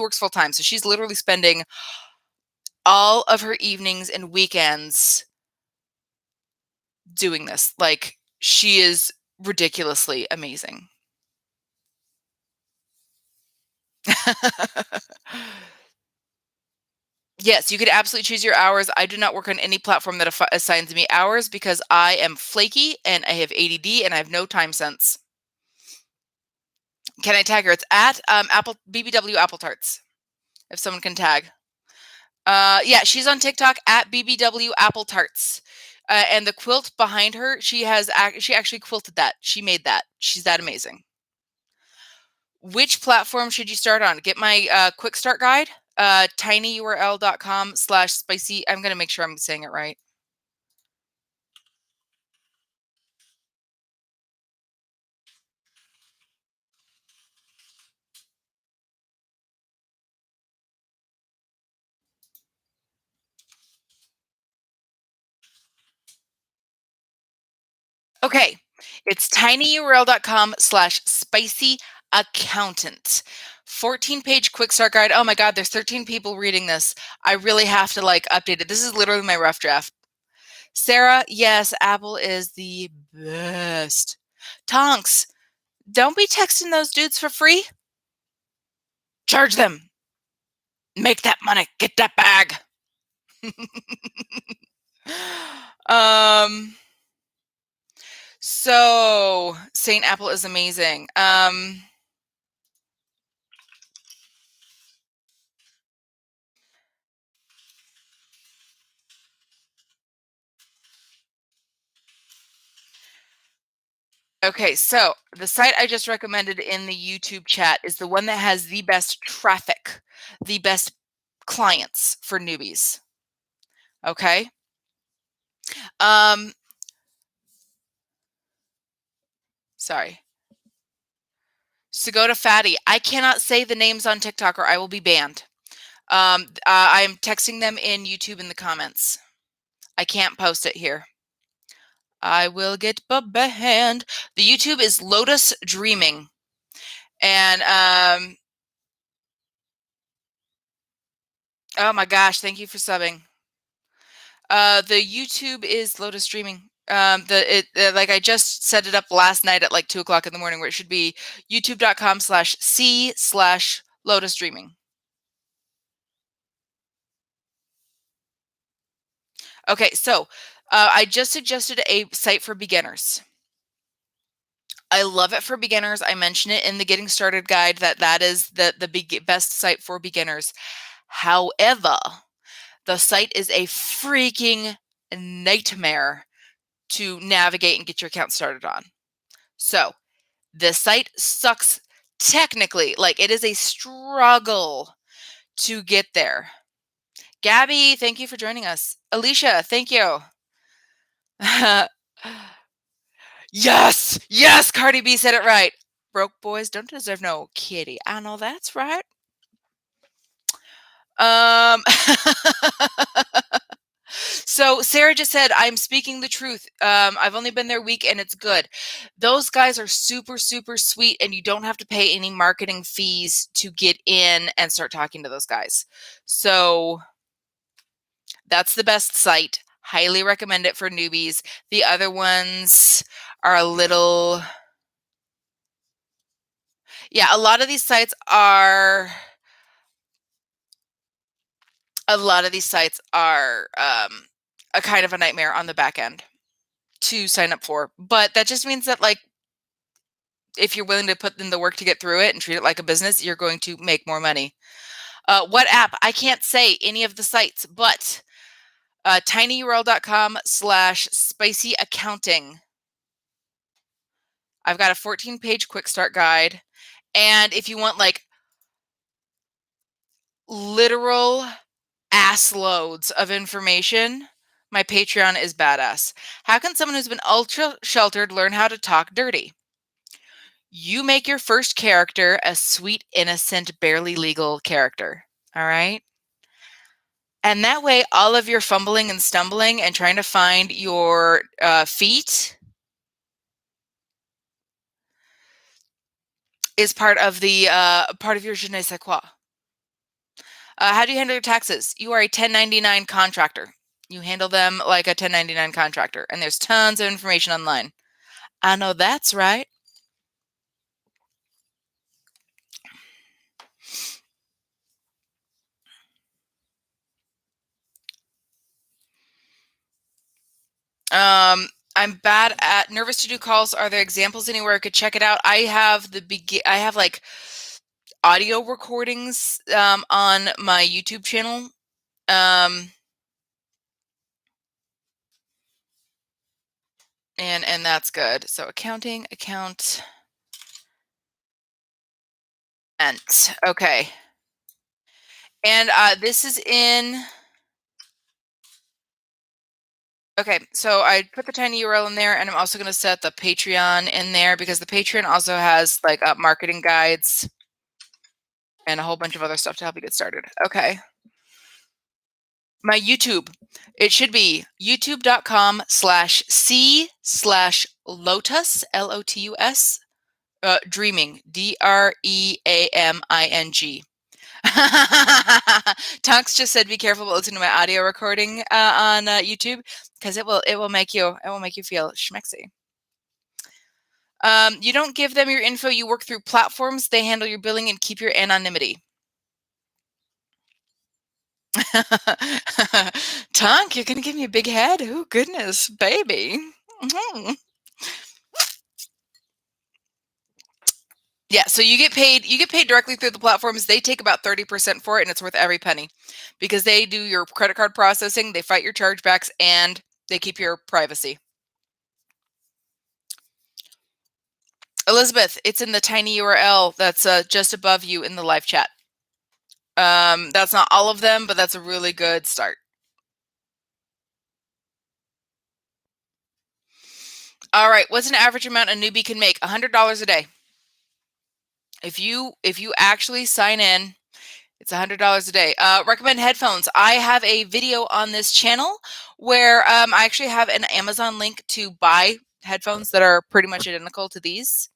works full time. So she's literally spending all of her evenings and weekends doing this. Like, she is ridiculously amazing. Yes, you could absolutely choose your hours. I do not work on any platform that assigns me hours because I am flaky and I have ADD and I have no time sense. Can I tag her? It's at Apple BBW Apple Tarts. If someone can tag. Yeah, she's on TikTok at BBW Apple Tarts. And the quilt behind her, she actually quilted that. She made that. She's that amazing. Which platform should you start on? Get my quick start guide, tinyurl.com/spicy. I'm going to make sure I'm saying it right. Okay, it's tinyurl.com/spicyaccountant. 14-page quick start guide. Oh my God, there's 13 people reading this. I really have to like update it. This is literally my rough draft. Sarah, yes, Apple is the best. Tonks, don't be texting those dudes for free. Charge them. Make that money. Get that bag. So Saint Apple is amazing. Okay, so the site I just recommended in the YouTube chat is the one that has the best traffic, the best clients for newbies. Okay. Sorry. So go to Fatty. I cannot say the names on TikTok or I will be banned. I am texting them in YouTube in the comments. I can't post it here. I will get banned. The YouTube is Lotus Dreaming. And oh my gosh, thank you for subbing. The YouTube is Lotus Streaming. Like I just set it up last night at like 2:00 in the morning, where it should be youtube.com/c/Lotus Streaming. Okay, so I just suggested a site for beginners. I love it for beginners. I mention it in the Getting Started guide that is the best site for beginners. However, the site is a freaking nightmare to navigate and get your account started on. So the site sucks technically. Like, it is a struggle to get there. Gabby, thank you for joining us. Alicia, thank you. Yes, yes, Cardi B said it right. Broke boys don't deserve no kitty. I know that's right. So Sarah just said, I'm speaking the truth. I've only been there a week and it's good. Those guys are super, super sweet, and you don't have to pay any marketing fees to get in and start talking to those guys. So that's the best site. Highly recommend it for newbies. The other ones are a little... Yeah, a lot of these sites are... A kind of a nightmare on the back end to sign up for. But that just means that, like, if you're willing to put in the work to get through it and treat it like a business, you're going to make more money. What app? I can't say any of the sites, but tinyurl.com/spicyaccounting. I've got a 14-page quick start guide. And if you want like literal ass loads of information, my Patreon is badass. How can someone who's been ultra sheltered learn how to talk dirty? You make your first character a sweet, innocent, barely legal character. All right. And that way, all of your fumbling and stumbling and trying to find your feet is part of your je ne sais quoi. How do you handle your taxes? You are a 1099 contractor. You handle them like a 1099 contractor, and there's tons of information online. I know that's right. I'm bad at nervous to do calls. Are there examples anywhere I could check it out? I have I have like audio recordings on my YouTube channel. And that's good. So accounting, account, and okay. And this is in... Okay, so I put the tiny URL in there, and I'm also going to set the Patreon in there, because the Patreon also has like marketing guides and a whole bunch of other stuff to help you get started. Okay. My YouTube. It should be youtube.com/c/lotus, Lotus, dreaming, DREAMING. Tonks just said, "Be careful about listening to my audio recording on YouTube, because it will make you feel schmexy." You don't give them your info. You work through platforms. They handle your billing and keep your anonymity. Tonk, you're gonna give me a big head. Oh goodness, baby. Mhm. Yeah, so you get paid directly through the platforms. They take about 30% for it, and it's worth every penny, because they do your credit card processing, they fight your chargebacks, and they keep your privacy. Elizabeth, it's in the tiny URL that's just above you in the live chat. That's not all of them, but that's a really good start. All right, what's an average amount a newbie can make? $100 a day. If you actually sign in, it's $100 a day. Recommend headphones. I have a video on this channel where I actually have an Amazon link to buy headphones that are pretty much identical to these.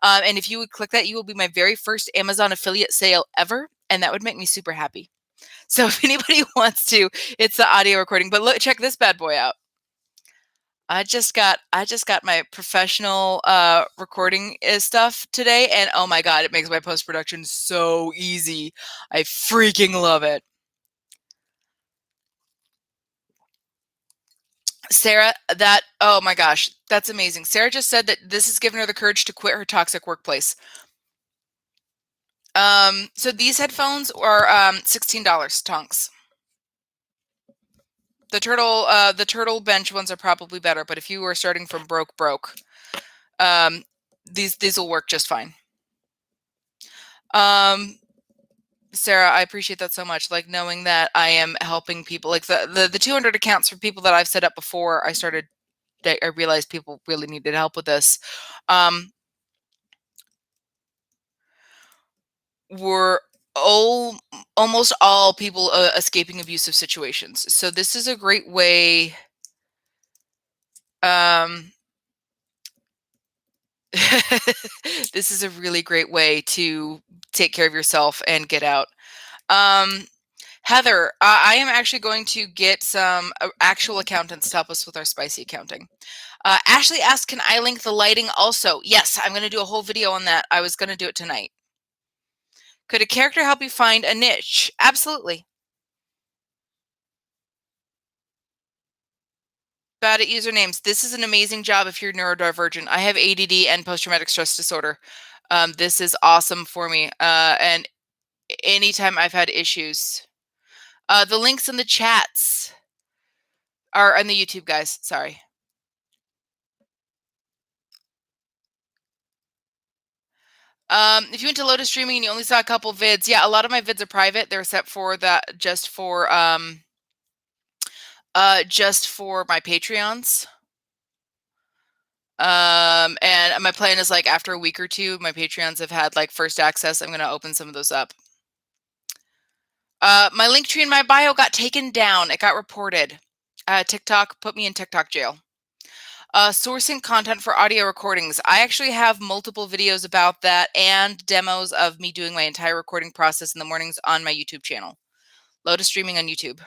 And if you would click that, you will be my very first Amazon affiliate sale ever, and that would make me super happy. So if anybody wants to, it's the audio recording. But look, check this bad boy out. I just got my professional recording stuff today, and oh my god, it makes my post production so easy. I freaking love it. Sarah, oh my gosh, that's amazing. Sarah just said that this has given her the courage to quit her toxic workplace. So these headphones are $16, Tonks. The turtle bench ones are probably better, but if you were starting from broke, these will work just fine. Sarah, I appreciate that so much. Like, knowing that I am helping people, like the 200 accounts for people that I've set up before I realized people really needed help with this. Were almost all people escaping abusive situations. So this is a great way. This is a really great way to take care of yourself and get out. Heather, I am actually going to get some actual accountants to help us with our spicy accounting. Ashley asked, can I link the lighting also? Yes, I'm going to do a whole video on that. I was going to do it tonight. Could a character help you find a niche? Absolutely. Bad at usernames. This is an amazing job if you're neurodivergent. I have ADD and post-traumatic stress disorder. This is awesome for me. And anytime I've had issues. The links in the chats are on the YouTube, guys. Sorry. If you went to Lotus Streaming and you only saw a couple vids, yeah, a lot of my vids are private. They're set for that just for my Patreons. And my plan is, like, after a week or two, my Patreons have had like first access. I'm going to open some of those up. My link tree in my bio got taken down. It got reported. TikTok put me in TikTok jail. Sourcing content for audio recordings. I actually have multiple videos about that and demos of me doing my entire recording process in the mornings on my YouTube channel. Lotus Streaming on YouTube.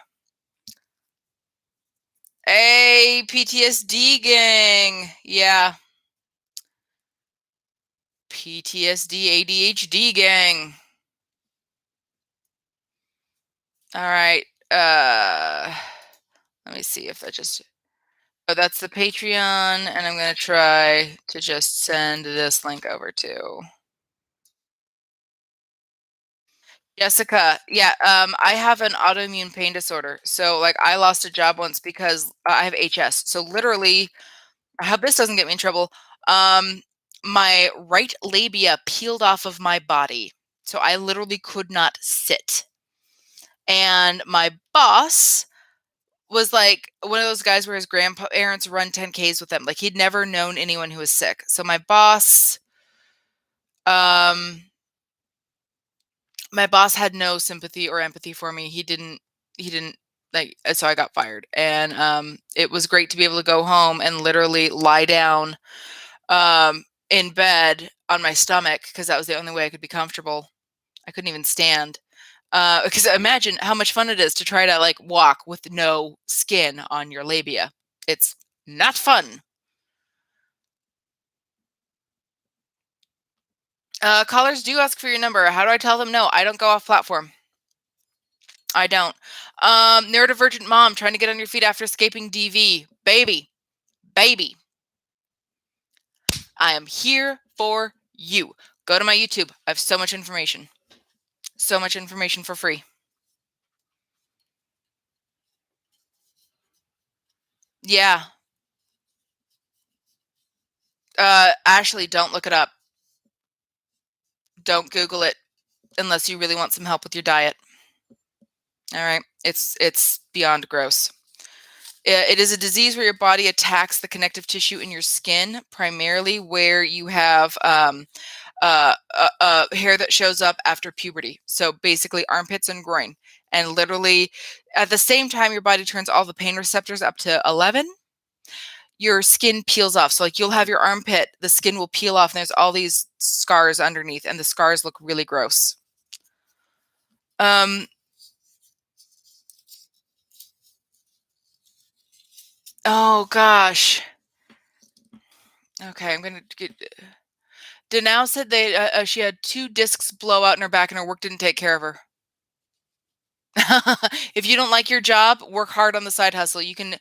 Hey, PTSD gang. Yeah. PTSD, ADHD gang. All right. Let me see if that just... Oh, that's the Patreon, and I'm going to try to just send this link over to Jessica. Yeah, I have an autoimmune pain disorder. So, like, I lost a job once because I have HS. So literally, I hope this doesn't get me in trouble. My right labia peeled off of my body. So I literally could not sit. And my boss was like one of those guys where his grandparents run 10Ks with them. Like, he'd never known anyone who was sick. So my boss had no sympathy or empathy for me. He didn't Like, so I got fired, and it was great to be able to go home and literally lie down in bed on my stomach because that was the only way I could be comfortable. I couldn't even stand. Because imagine how much fun it is to try to like walk with no skin on your labia. It's not fun. Callers do ask for your number. How do I tell them no? I don't go off platform. I don't. Neurodivergent mom trying to get on your feet after escaping DV. Baby. Baby. I am here for you. Go to my YouTube. I have so much information. So much information for free. Yeah. Ashley, don't look it up. Don't Google it unless you really want some help with your diet. All right. It's beyond gross. It is a disease where your body attacks the connective tissue in your skin, primarily where you have hair that shows up after puberty. So basically armpits and groin. And literally at the same time your body turns all the pain receptors up to 11, your skin peels off. So like you'll have your armpit, the skin will peel off and there's all these scars underneath and the scars look really gross. Oh gosh. Okay, I'm going to get Danao said she had 2 discs blow out in her back and her work didn't take care of her. If you don't like your job, work hard on the side hustle. You can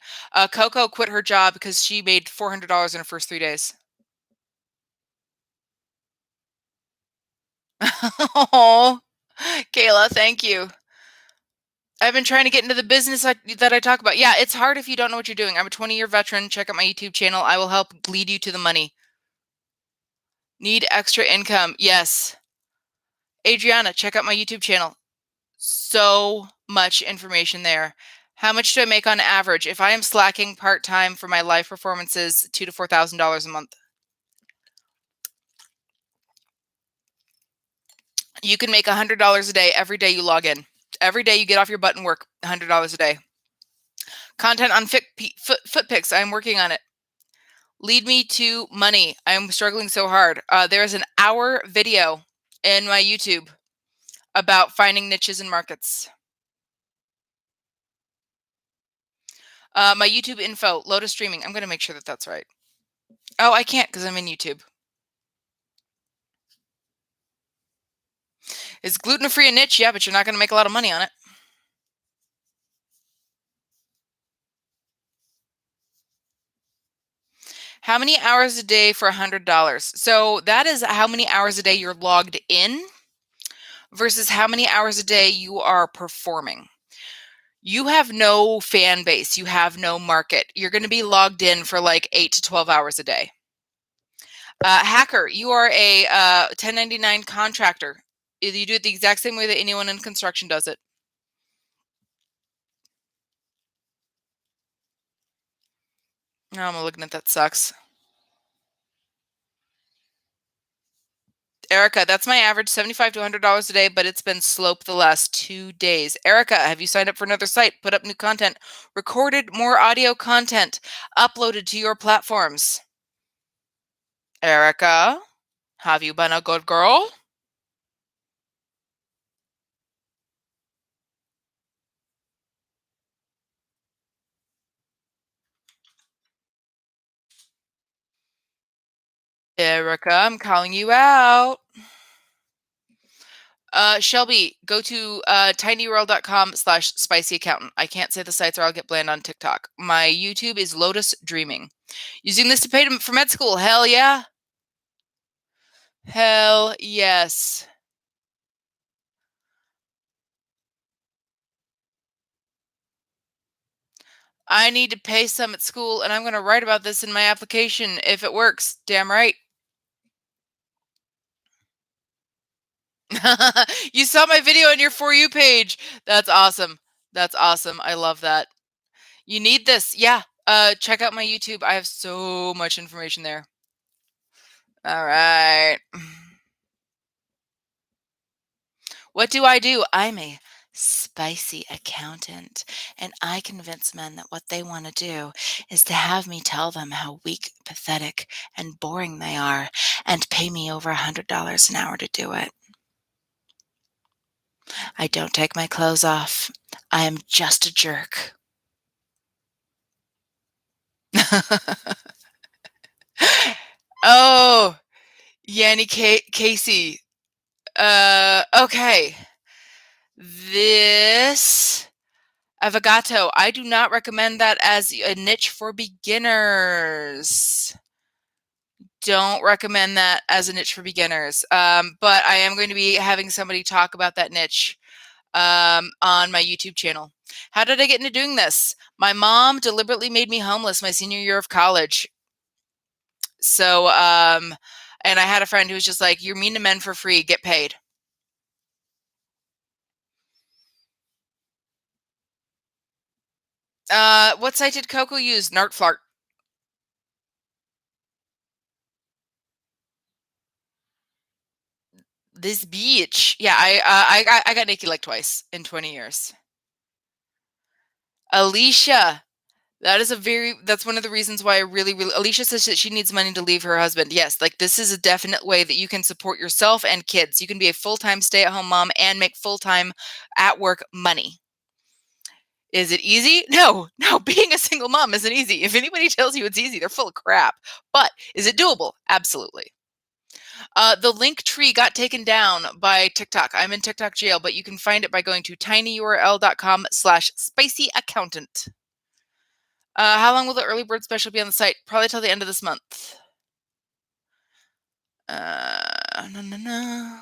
Coco quit her job because she made $400 in her first 3 days. Oh, Kayla, thank you. I've been trying to get into the business that I talk about. Yeah, it's hard if you don't know what you're doing. I'm a 20-year veteran. Check out my YouTube channel. I will help lead you to the money. Need extra income. Yes. Adriana, check out my YouTube channel. So much information there. How much do I make on average? If I am slacking part-time for my live performances, $2,000 to $4,000 a month. You can make $100 a day every day you log in. Every day you get off your butt and work, $100 a day. Content on foot pics. I'm working on it. Lead me to money. I'm struggling so hard. There is an hour video in my YouTube about finding niches and markets. My YouTube info, Lotus Streaming. I'm going to make sure that that's right. Oh, I can't because I'm in YouTube. Is gluten-free a niche? Yeah, but you're not going to make a lot of money on it. How many hours a day for $100? So that is how many hours a day you're logged in versus how many hours a day you are performing. You have no fan base. You have no market. You're going to be logged in for like 8 to 12 hours a day. Hacker, you are a 1099 contractor. You do it the exact same way that anyone in construction does it. No, I'm looking at that sucks. Erica, that's my average, $75 to $100 a day, but it's been sloped the last 2 days. Erica, have you signed up for another site? Put up new content, recorded more audio content, uploaded to your platforms. Erica, have you been a good girl? Erica, I'm calling you out. Shelby, go to tinyurl.com/spicyaccountant. I can't say the sites or I'll get banned on TikTok. My YouTube is Lotus Dreaming. Using this to pay for med school. Hell yeah. Hell yes. I need to pay some at school, and I'm going to write about this in my application if it works. Damn right. You saw my video on your For You page. That's awesome. That's awesome. I love that. You need this. Yeah. Check out my YouTube. I have so much information there. All right. What do? I'm a spicy accountant, and I convince men that what they want to do is to have me tell them how weak, pathetic, and boring they are, and pay me over $100 an hour to do it. I don't take my clothes off. I am just a jerk. Oh, Yanni Casey. Okay. This avocado. I do not recommend that as a niche for beginners. Don't recommend that as a niche for beginners. But I am going to be having somebody talk about that niche on my YouTube channel. How did I get into doing this? My mom deliberately made me homeless my senior year of college. So, and I had a friend who was just like, "You're mean to men for free, get paid." What site did Coco use? Nartflart. This beach. Yeah, I got naked like twice in 20 years. Alicia. That's one of the reasons why I really Alicia says that she needs money to leave her husband. Yes, like this is a definite way that you can support yourself and kids. You can be a full-time stay-at-home mom and make full-time at work money. Is it easy? No, being a single mom isn't easy. If anybody tells you it's easy, they're full of crap. But is it doable? Absolutely. The link tree got taken down by TikTok. I'm in TikTok jail, but you can find it by going to tinyurl.com/spicyaccountant. How long will the early bird special be on the site? Probably till the end of this month. No.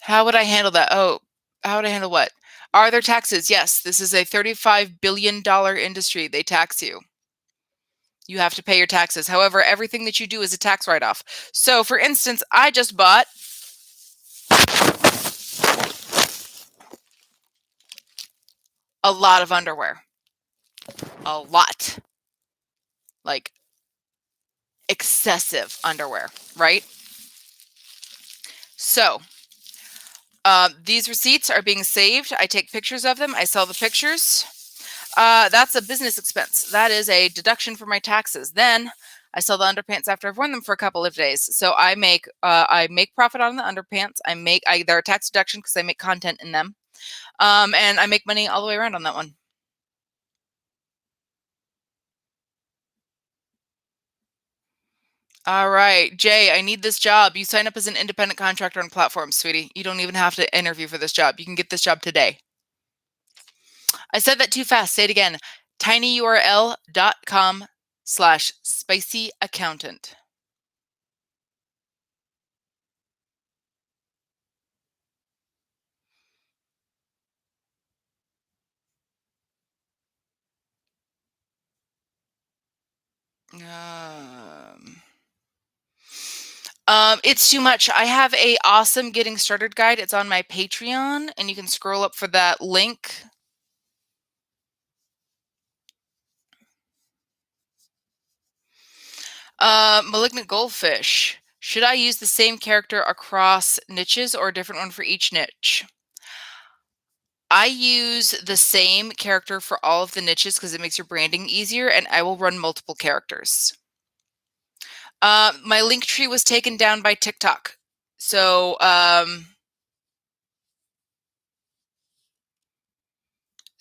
How would I handle that? Oh, how would I handle what? Are there taxes? Yes, this is a $35 billion industry. They tax you. You have to pay your taxes. However, everything that you do is a tax write-off. So, for instance, I just bought a lot of underwear. A lot. Like excessive underwear, right? So, these receipts are being saved. I take pictures of them. I sell the pictures. That's a business expense. That is a deduction for my taxes. Then I sell the underpants after I've worn them for a couple of days. So I make profit on the underpants. They're a tax deduction because I make content in them. And I make money all the way around on that one. All right, Jay, I need this job. You sign up as an independent contractor on platforms, sweetie. You don't even have to interview for this job. You can get this job today. I said that too fast. Say it again. tinyurl.com/spicyaccountant. It's too much. I have a awesome getting started guide. It's on my Patreon, and you can scroll up for that link. Malignant goldfish. Should I use the same character across niches or a different one for each niche? I use the same character for all of the niches because it makes your branding easier, and I will run multiple characters. My link tree was taken down by TikTok. So, I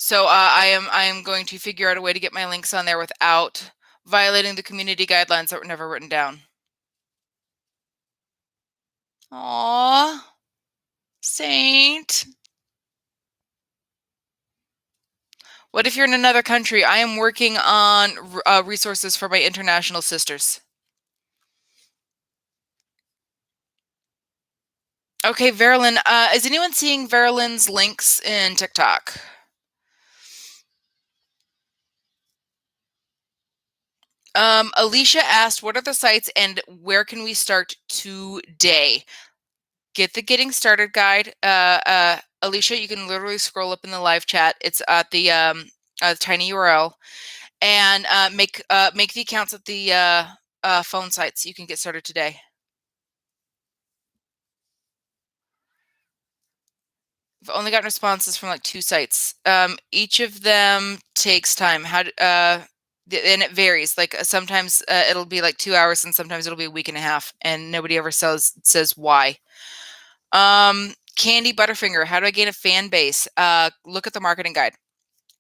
am going to figure out a way to get my links on there without violating the community guidelines that were never written down. Aw, Saint. What if you're in another country? I am working on resources for my international sisters. Okay, Verilyn. Is anyone seeing Verilyn's links in TikTok? Alicia asked, what are the sites and where can we start today? Get the getting started guide. Alicia, you can literally scroll up in the live chat. It's at the tiny URL, and make the accounts at the phone sites. You can get started today. I've only gotten responses from like 2 sites. Each of them takes time. And it varies. Like sometimes it'll be like 2 hours, and sometimes it'll be a week and a half, and nobody ever says why. Candy Butterfinger, how do I gain a fan base? Look at the marketing guide.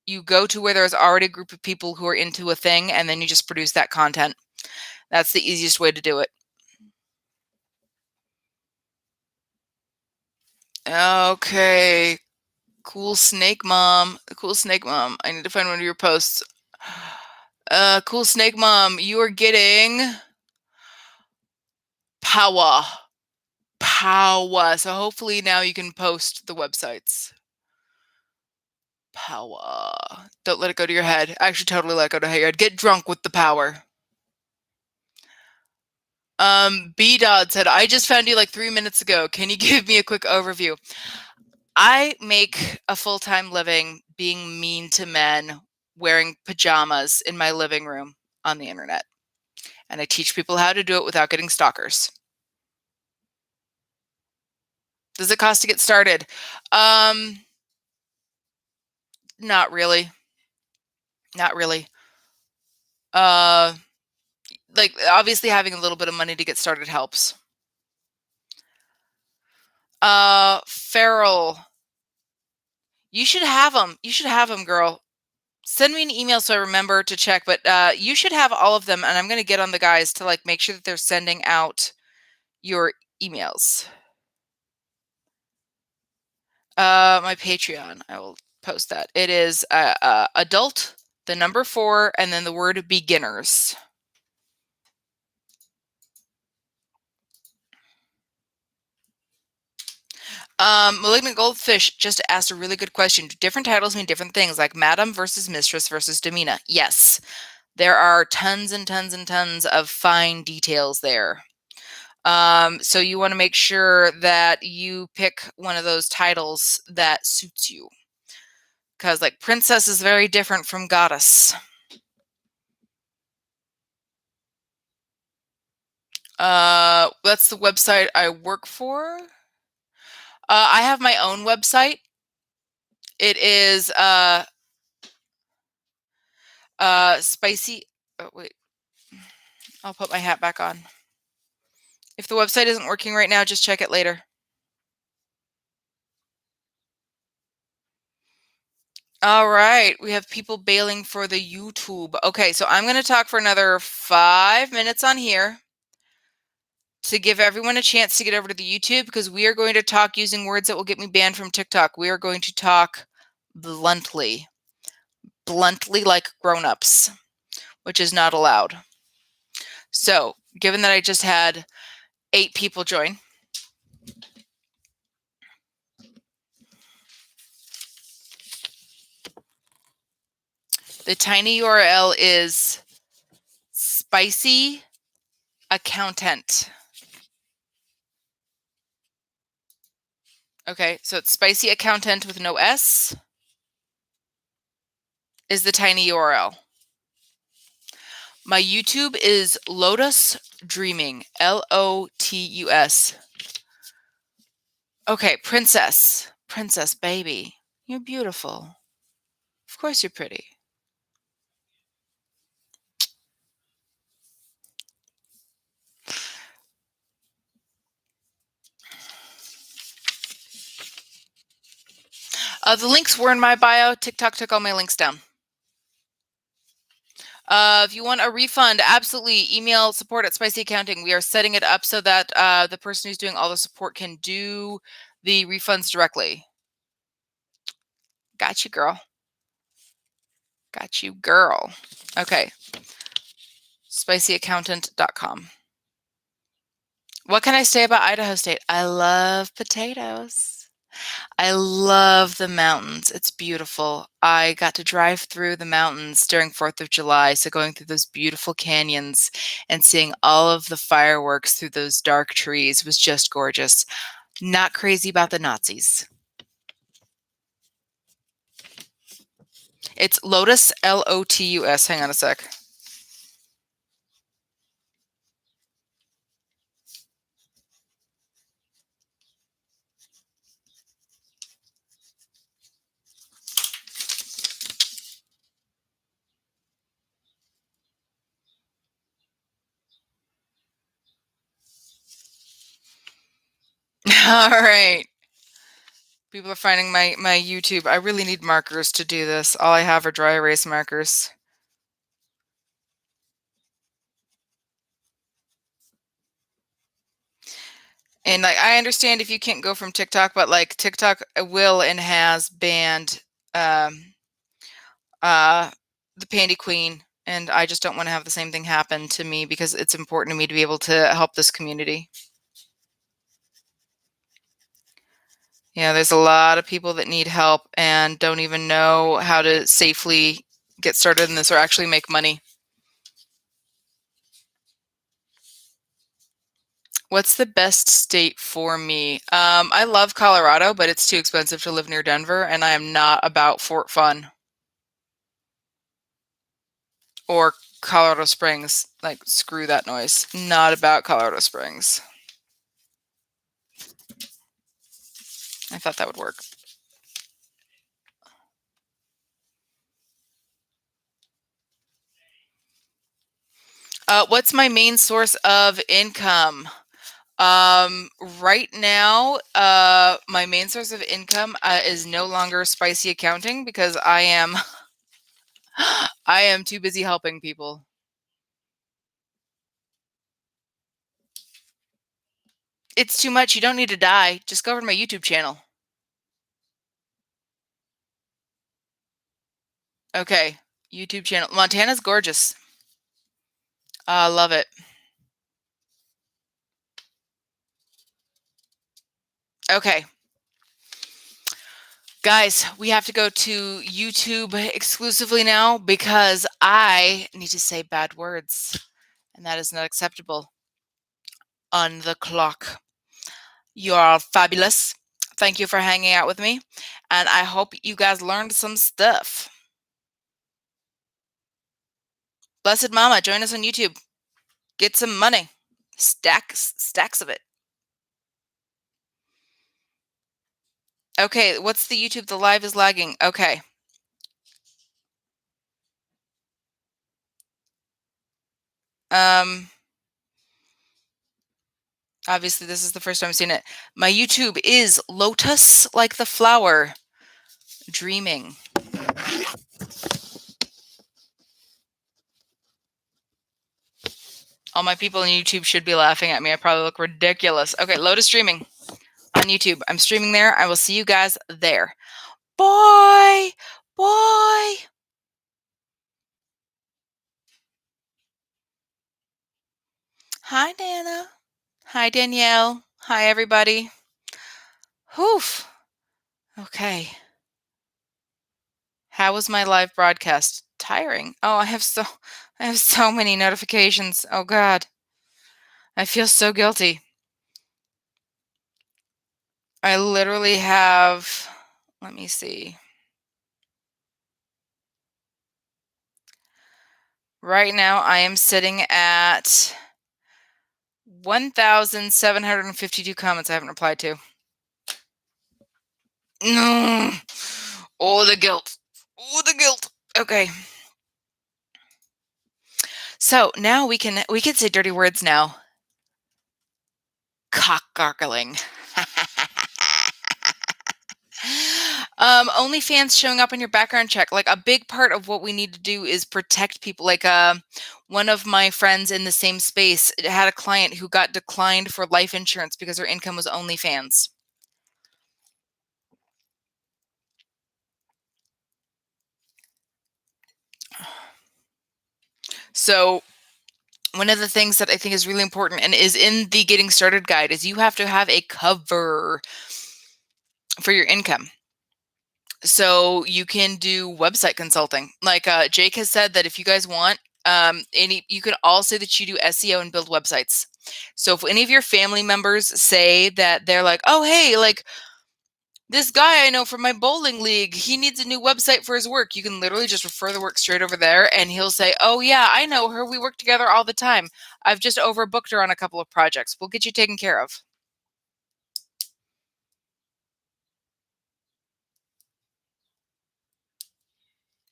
You go to where there's already a group of people who are into a thing, and then you just produce that content. That's the easiest way to do it. Okay. Cool Snake Mom. Cool Snake Mom. I need to find one of your posts. Cool Snake Mom, you are getting power. Power. So hopefully now you can post the websites. Power. Don't let it go to your head. Actually, totally let it go to your head. Get drunk with the power. B-Dod said, I just found you like 3 minutes ago. Can you give me a quick overview? I make a full-time living being mean to men wearing pajamas in my living room on the internet. And I teach people how to do it without getting stalkers. Does it cost to get started? Not really. Not really. Like obviously having a little bit of money to get started helps. Farrell. You should have them. You should have them, girl. Send me an email so I remember to check, but you should have all of them, and I'm going to get on the guys to like make sure that they're sending out your emails. My Patreon, I will post that. It is adult, the number 4, and then the word beginners. Malignant Goldfish just asked a really good question. Do different titles mean different things, like Madam versus Mistress versus Domina? Yes. There are tons and tons and tons of fine details there. So you want to make sure that you pick one of those titles that suits you. Because like princess is very different from goddess. That's the website I work for. I have my own website. It is spicy. Oh, wait. I'll put my hat back on. If the website isn't working right now, just check it later. All right. We have people bailing for the YouTube. Okay, so I'm going to talk for another 5 minutes on here to give everyone a chance to get over to the YouTube, because we are going to talk using words that will get me banned from TikTok. We are going to talk bluntly like grown-ups, which is not allowed. So, given that I just had 8 people join, the tiny URL is spicy accountant. Okay, so it's spicy accountant with no S is the tiny URL. My YouTube is Lotus Dreaming, Lotus. Okay, princess baby, you're beautiful. Of course you're pretty. The links were in my bio. TikTok took all my links down. If you want a refund, absolutely email support at Spicy Accounting. We are setting it up so that the person who's doing all the support can do the refunds directly. Got you, girl. Got you, girl. Okay. SpicyAccountant.com. What can I say about Idaho State? I love potatoes. I love the mountains. It's beautiful. I got to drive through the mountains during 4th of July, so going through those beautiful canyons and seeing all of the fireworks through those dark trees was just gorgeous. Not crazy about the Nazis. It's Lotus, Lotus. Hang on a sec. All right. People are finding my YouTube. I really need markers to do this. All I have are dry erase markers. And like, I understand if you can't go from TikTok, but like TikTok will and has banned um, the Panty Queen, and I just don't want to have the same thing happen to me because it's important to me to be able to help this community. Yeah, there's a lot of people that need help and don't even know how to safely get started in this or actually make money. What's the best state for me? I love Colorado, but it's too expensive to live near Denver, and I am not about Fort Fun or Colorado Springs. Like, screw that noise. Not about Colorado Springs. I thought that would work. What's my main source of income? Right now, my main source of income is no longer spicy accounting because I am I am too busy helping people. It's too much. You don't need to die. Just go over to my YouTube channel. Okay, YouTube channel. Montana's gorgeous. Love it. Okay. Guys, we have to go to YouTube exclusively now because I need to say bad words, and that is not acceptable on the clock. You are fabulous. Thank you for hanging out with me, and I hope you guys learned some stuff. Blessed Mama, join us on YouTube. Get some money. Stacks of it. Okay, what's the YouTube? The live is lagging. Okay. Obviously, this is the first time I've seen it. My YouTube is Lotus like the flower, dreaming. All my people on YouTube should be laughing at me. I probably look ridiculous. Okay, Lotus streaming on YouTube. I'm streaming there. I will see you guys there. Bye. Bye. Hi, Dana. Hi, Danielle. Hi, everybody. Whew. Okay. How was my live broadcast? Tiring. Oh, I have so many notifications. Oh God. I feel so guilty. I literally have, let me see. Right now I am sitting at 1,752 comments I haven't replied to. No. Oh, the guilt. Oh, the guilt. Okay. So now we can say dirty words now. Cock gargling. OnlyFans showing up in your background check. Like, a big part of what we need to do is protect people. Like, one of my friends in the same space had a client who got declined for life insurance because her income was OnlyFans. So one of the things that I think is really important and is in the Getting Started guide is you have to have a cover for your income. So you can do website consulting. Like Jake has said that if you guys want, you can all say that you do SEO and build websites. So if any of your family members say that they're like, oh, hey, like this guy I know from my bowling league, he needs a new website for his work. You can literally just refer the work straight over there and he'll say, oh yeah, I know her. We work together all the time. I've just overbooked her on a couple of projects. We'll get you taken care of.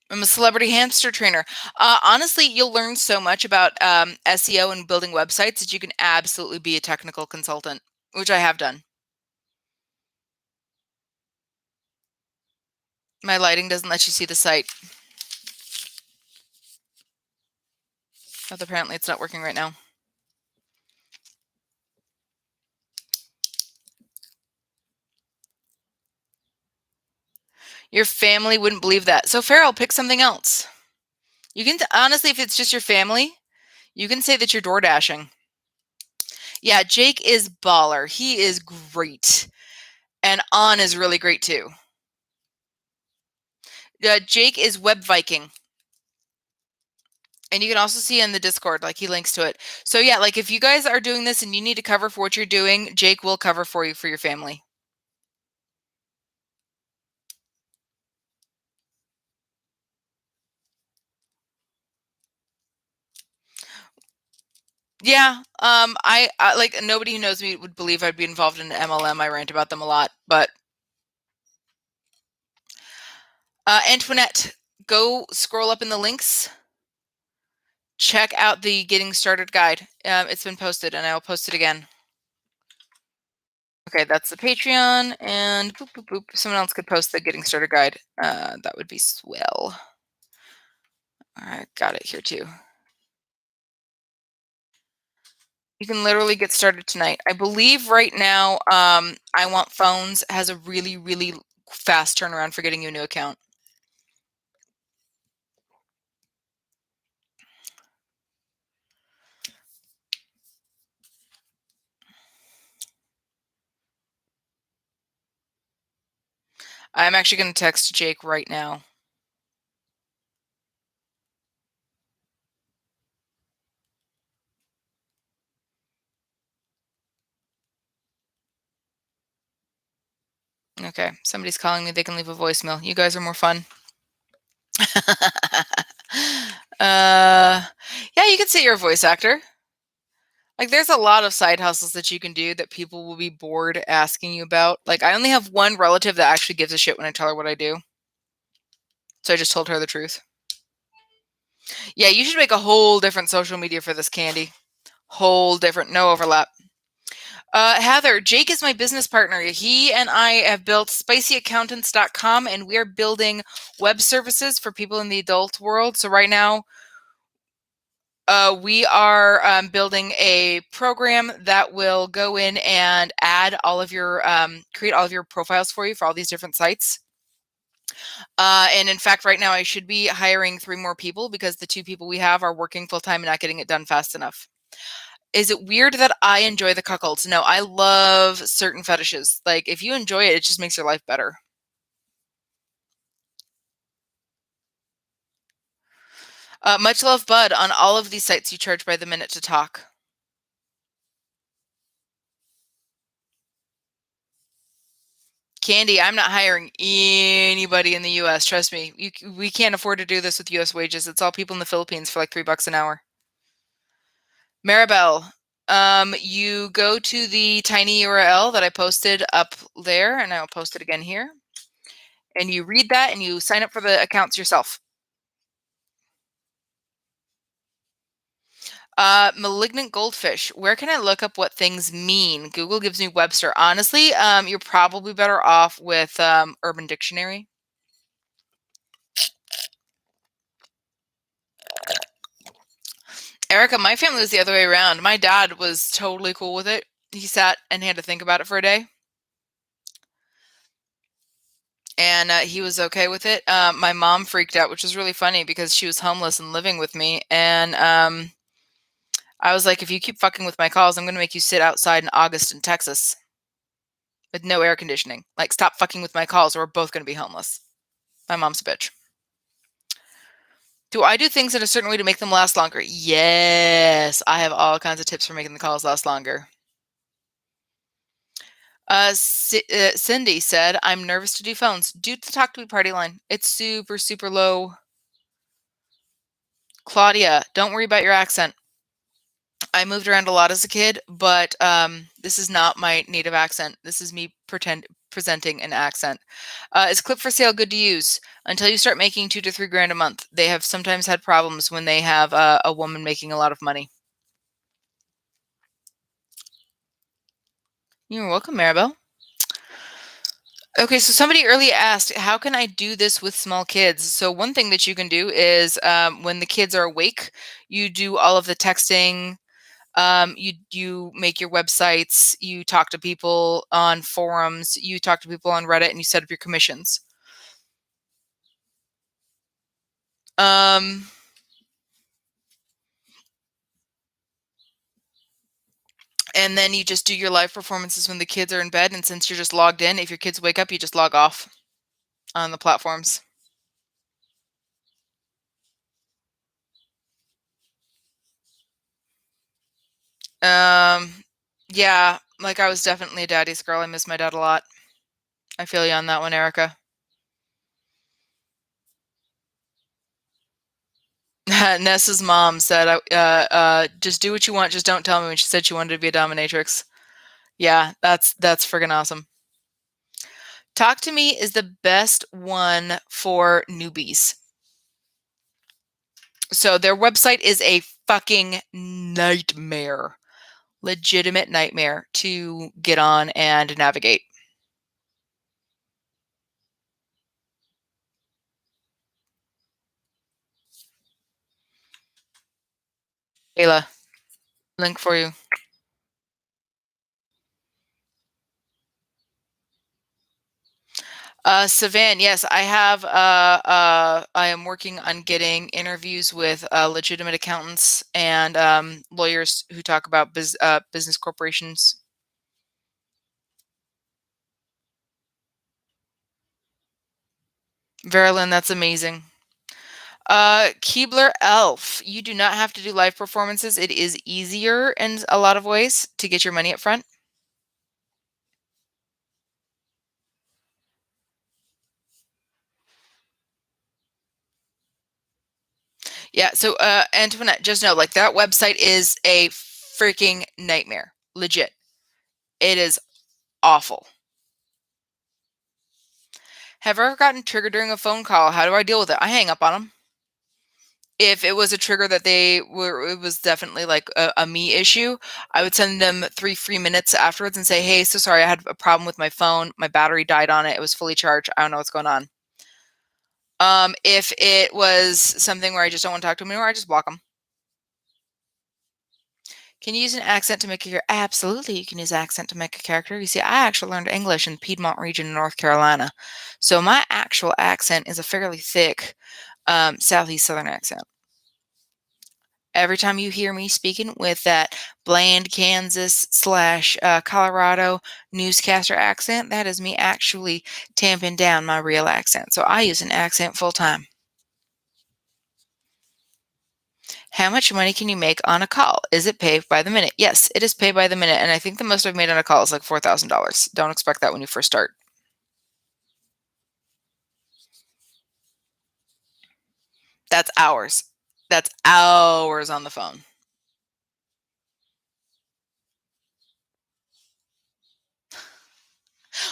I'm a celebrity hamster trainer. Honestly, you'll learn so much about SEO and building websites that you can absolutely be a technical consultant, which I have done. My lighting doesn't let you see the site. But apparently it's not working right now. Your family wouldn't believe that. So Farrell, pick something else. You can honestly, if it's just your family, you can say that you're door dashing. Yeah, Jake is baller. He is great. And On is really great too. Jake is Web Viking. And you can also see in the Discord, like he links to it. So yeah, like if you guys are doing this and you need to cover for what you're doing, Jake will cover for you for your family. Yeah, I like nobody who knows me would believe I'd be involved in MLM. I rant about them a lot, but Antoinette, go scroll up in the links. Check out the Getting Started guide. It's been posted, and I will post it again. Okay, that's the Patreon, and boop, boop, boop. Someone else could post the Getting Started guide. That would be swell. All right, got it here too. You can literally get started tonight. I believe right now, I Want Phones has a really, really fast turnaround for getting you a new account. I'm actually going to text Jake right now. Okay, somebody's calling me. They can leave a voicemail. You guys are more fun. Yeah, you can say you're a voice actor. Like, there's a lot of side hustles that you can do that people will be bored asking you about. Like, I only have one relative that actually gives a shit when I tell her what I do. So I just told her the truth. Yeah, you should make a whole different social media for this, Candy. Whole different, no overlap. Heather, Jake is my business partner. He and I have built spicyaccountants.com, and we are building web services for people in the adult world. So right now, we are building a program that will go in and add all of your, create all of your profiles for you for all these different sites. And in fact, right now I should be hiring 3 more people because the 2 people we have are working full time and not getting it done fast enough. Is it weird that I enjoy the cuckolds? No, I love certain fetishes. Like, if you enjoy it, it just makes your life better. Much love, Bud. On all of these sites, you charge by the minute to talk. Candy, I'm not hiring anybody in the US. Trust me. We can't afford to do this with US wages. It's all people in the Philippines for like $3 an hour. Maribel, you go to the tiny URL that I posted up there, and I'll post it again here. And you read that and you sign up for the accounts yourself. Malignant goldfish. Where can I look up what things mean? Google gives me Webster. Honestly, you're probably better off with Urban Dictionary. Erica, my family was the other way around. My dad was totally cool with it. He sat and had to think about it for a day. And he was okay with it. My mom freaked out, which was really funny because she was homeless and living with me. And I was like, if you keep fucking with my calls, I'm going to make you sit outside in August in Texas with no air conditioning. Like, stop fucking with my calls or we're both going to be homeless. My mom's a bitch. Do I do things in a certain way to make them last longer? Yes. I have all kinds of tips for making the calls last longer. Cindy said, I'm nervous to do phones. Do the Talk to Me party line. It's super, super low. Claudia, don't worry about your accent. I moved around a lot as a kid, but this is not my native accent. This is me presenting an accent. Is Clip for Sale good to use? Until you start making $2 to $3 grand a month. They have sometimes had problems when they have a woman making a lot of money. You're welcome, Maribel. Okay, so somebody earlier asked, how can I do this with small kids? So one thing that you can do is when the kids are awake, you do all of the texting. You make your websites. You talk to people on forums. You talk to people on Reddit, and you set up your commissions. Um, and then you just do your live performances when the kids are in bed. And since you're just logged in, if your kids wake up, you just log off on the platforms. Um, yeah, like I was definitely a daddy's girl. I miss my dad a lot. I feel you on that one, Erica. Nessa's mom said, "Just do what you want. Just don't tell me." When she said she wanted to be a dominatrix. Yeah, that's friggin' awesome. Talk to Me is the best one for newbies. So their website is a fucking nightmare, legitimate nightmare to get on and navigate. Ayla, link for you. Savan, yes, I have. I am working on getting interviews with legitimate accountants and lawyers who talk about business corporations. Verilyn, that's amazing. Keebler Elf, you do not have to do live performances. It is easier in a lot of ways to get your money up front. Yeah, so Antoinette, just know like that website is a freaking nightmare. Legit. It is awful. Have I ever gotten triggered during a phone call? How do I deal with it? I hang up on them. If it was a trigger that they were, it was definitely like a me issue, I would send them 3 free minutes afterwards and say, hey, so sorry, I had a problem with my phone. My battery died on it. It was fully charged. I don't know what's going on. If it was something where I just don't want to talk to them anymore, I just block them. Can you use an accent to make a character? Absolutely, you can use accent to make a character. You see, I actually learned English in Piedmont region in North Carolina. So my actual accent is a fairly thick Southeast Southern accent. Every time you hear me speaking with that bland Kansas slash Colorado newscaster accent, that is me actually tamping down my real accent. So I use an accent full time. How much money can you make on a call? Is it paid by the minute? Yes, it is paid by the minute. And I think the most I've made on a call is like $4,000. Don't expect that when you first start. That's hours. That's hours on the phone.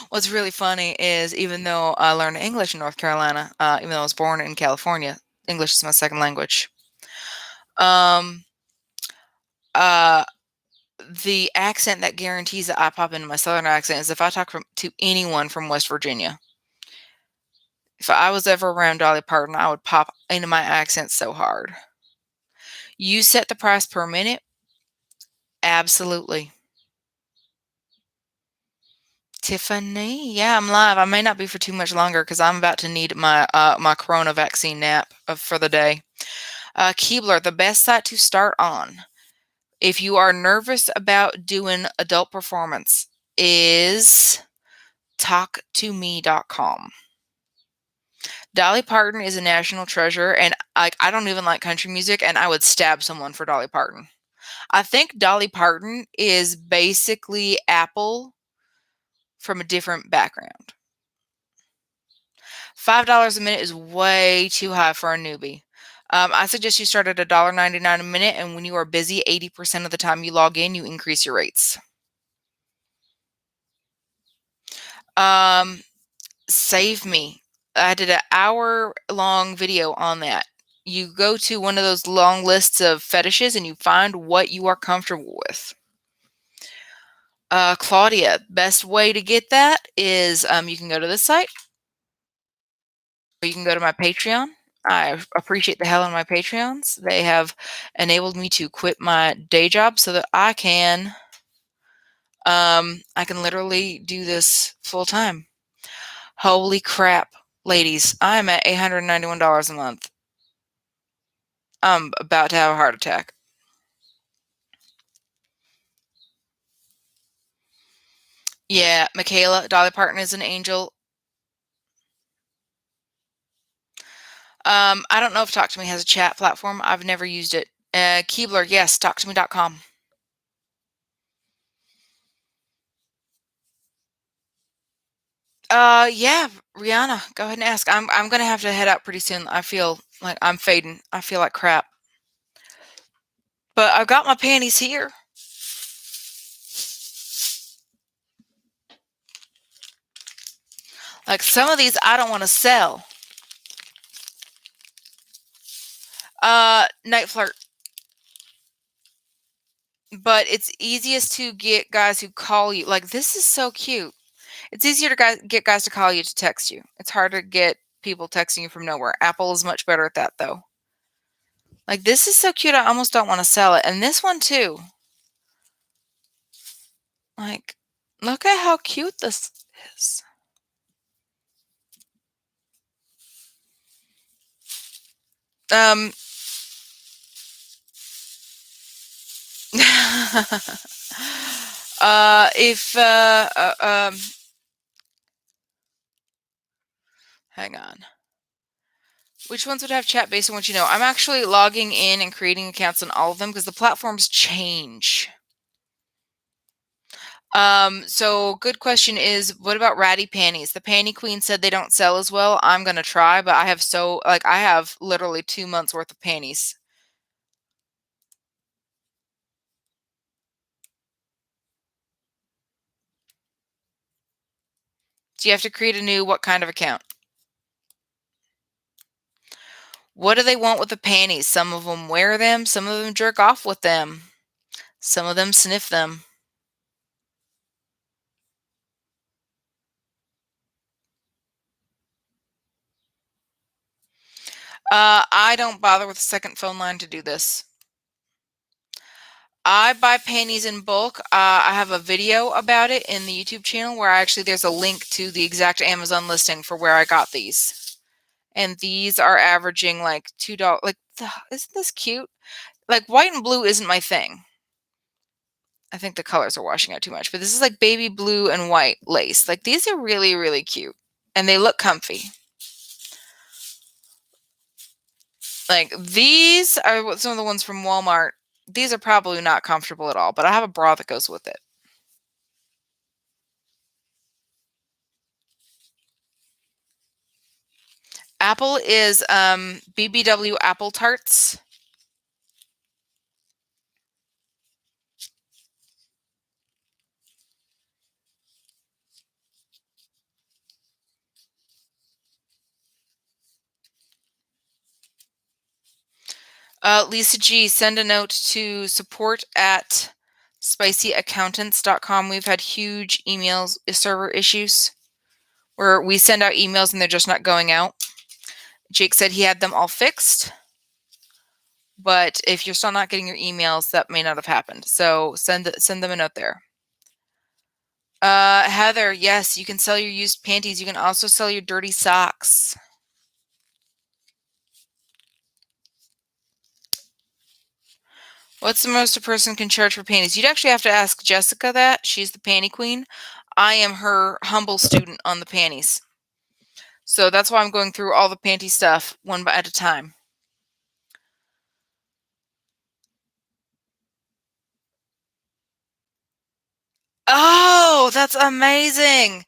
What's really funny is even though I learned English in North Carolina, even though I was born in California, English is my second language. Um, uh, the accent that guarantees that I pop into my Southern accent is if I talk to anyone from West Virginia. If I was ever around Dolly Parton, I would pop into my accent so hard. You set the price per minute? Absolutely. Tiffany, yeah, I'm live. I may not be for too much longer because I'm about to need my corona vaccine nap for the day. Keebler, the best site to start on if you are nervous about doing adult performance is talktome.com. Dolly Parton is a national treasure, and I don't even like country music, and I would stab someone for Dolly Parton. I think Dolly Parton is basically Apple from a different background. $5 a minute is way too high for a newbie. I suggest you start at $1.99 a minute, and when you are busy, 80% of the time you log in, you increase your rates. Um, Save Me. I did an hour-long video on that. You go to one of those long lists of fetishes and you find what you are comfortable with. Claudia, best way to get that is you can go to this site, or you can go to my Patreon. I appreciate the hell out of my Patreons. They have enabled me to quit my day job so that I can literally do this full time. Holy crap, ladies! I'm at $891 a month. I'm about to have a heart attack. Yeah, Michaela, Dolly Parton is an angel. I don't know if Talk to Me has a chat platform. I've never used it. Keebler, yes, talktome.com. Yeah, Rihanna, go ahead and ask. I'm gonna have to head out pretty soon. I feel like I'm fading. I feel like crap. But I've got my panties here. Like some of these I don't want to sell. Night flirt. But it's easiest to get guys who call you. Like this is so cute. It's easier to get guys to call you to text you. It's hard to get people texting you from nowhere. Apple is much better at that though. Like this is so cute. I almost don't want to sell it. And this one too. Like look at how cute this is. Um if hang on. Which ones would have chat based on what you know? I'm actually logging in and creating accounts on all of them because the platforms change. So good question is, what about ratty panties? The Panty Queen said they don't sell as well. I'm gonna try, but I have literally 2 months worth of panties. So you have to create a new what kind of account? What do they want with the panties? Some of them wear them, some of them jerk off with them, some of them sniff them. I don't bother with a second phone line to do this. I buy panties in bulk. I have a video about it in the YouTube channel where there's a link to the exact Amazon listing for where I got these. And these are averaging like $2. Like, isn't this cute? Like, white and blue isn't my thing. I think the colors are washing out too much, but this is like baby blue and white lace. Like, these are really, really cute. And they look comfy. Like, these are some of the ones from Walmart. These are probably not comfortable at all, but I have a bra that goes with it. Apple is BBW Apple Tarts. Lisa G, send a note to support@spicyaccountants.com. We've had huge server issues where we send out emails and they're just not going out. Jake said he had them all fixed, but if you're still not getting your emails, that may not have happened. So send them a note there. Heather, yes, you can sell your used panties. You can also sell your dirty socks. What's the most a person can charge for panties? You'd actually have to ask Jessica that. She's the panty queen. I am her humble student on the panties. So that's why I'm going through all the panty stuff one at a time. Oh, that's amazing.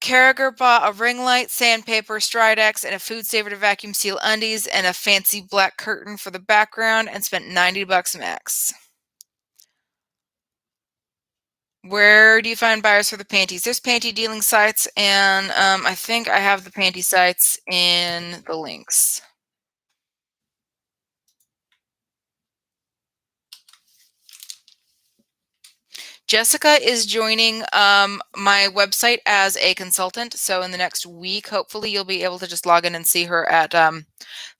Carragher bought a ring light, sandpaper, Stridex, and a food saver to vacuum seal undies and a fancy black curtain for the background and spent $90 max. Where do you find buyers for the panties? There's panty dealing sites, and I think I have the panty sites in the links. Jessica is joining my website as a consultant. So in the next week, hopefully you'll be able to just log in and see her at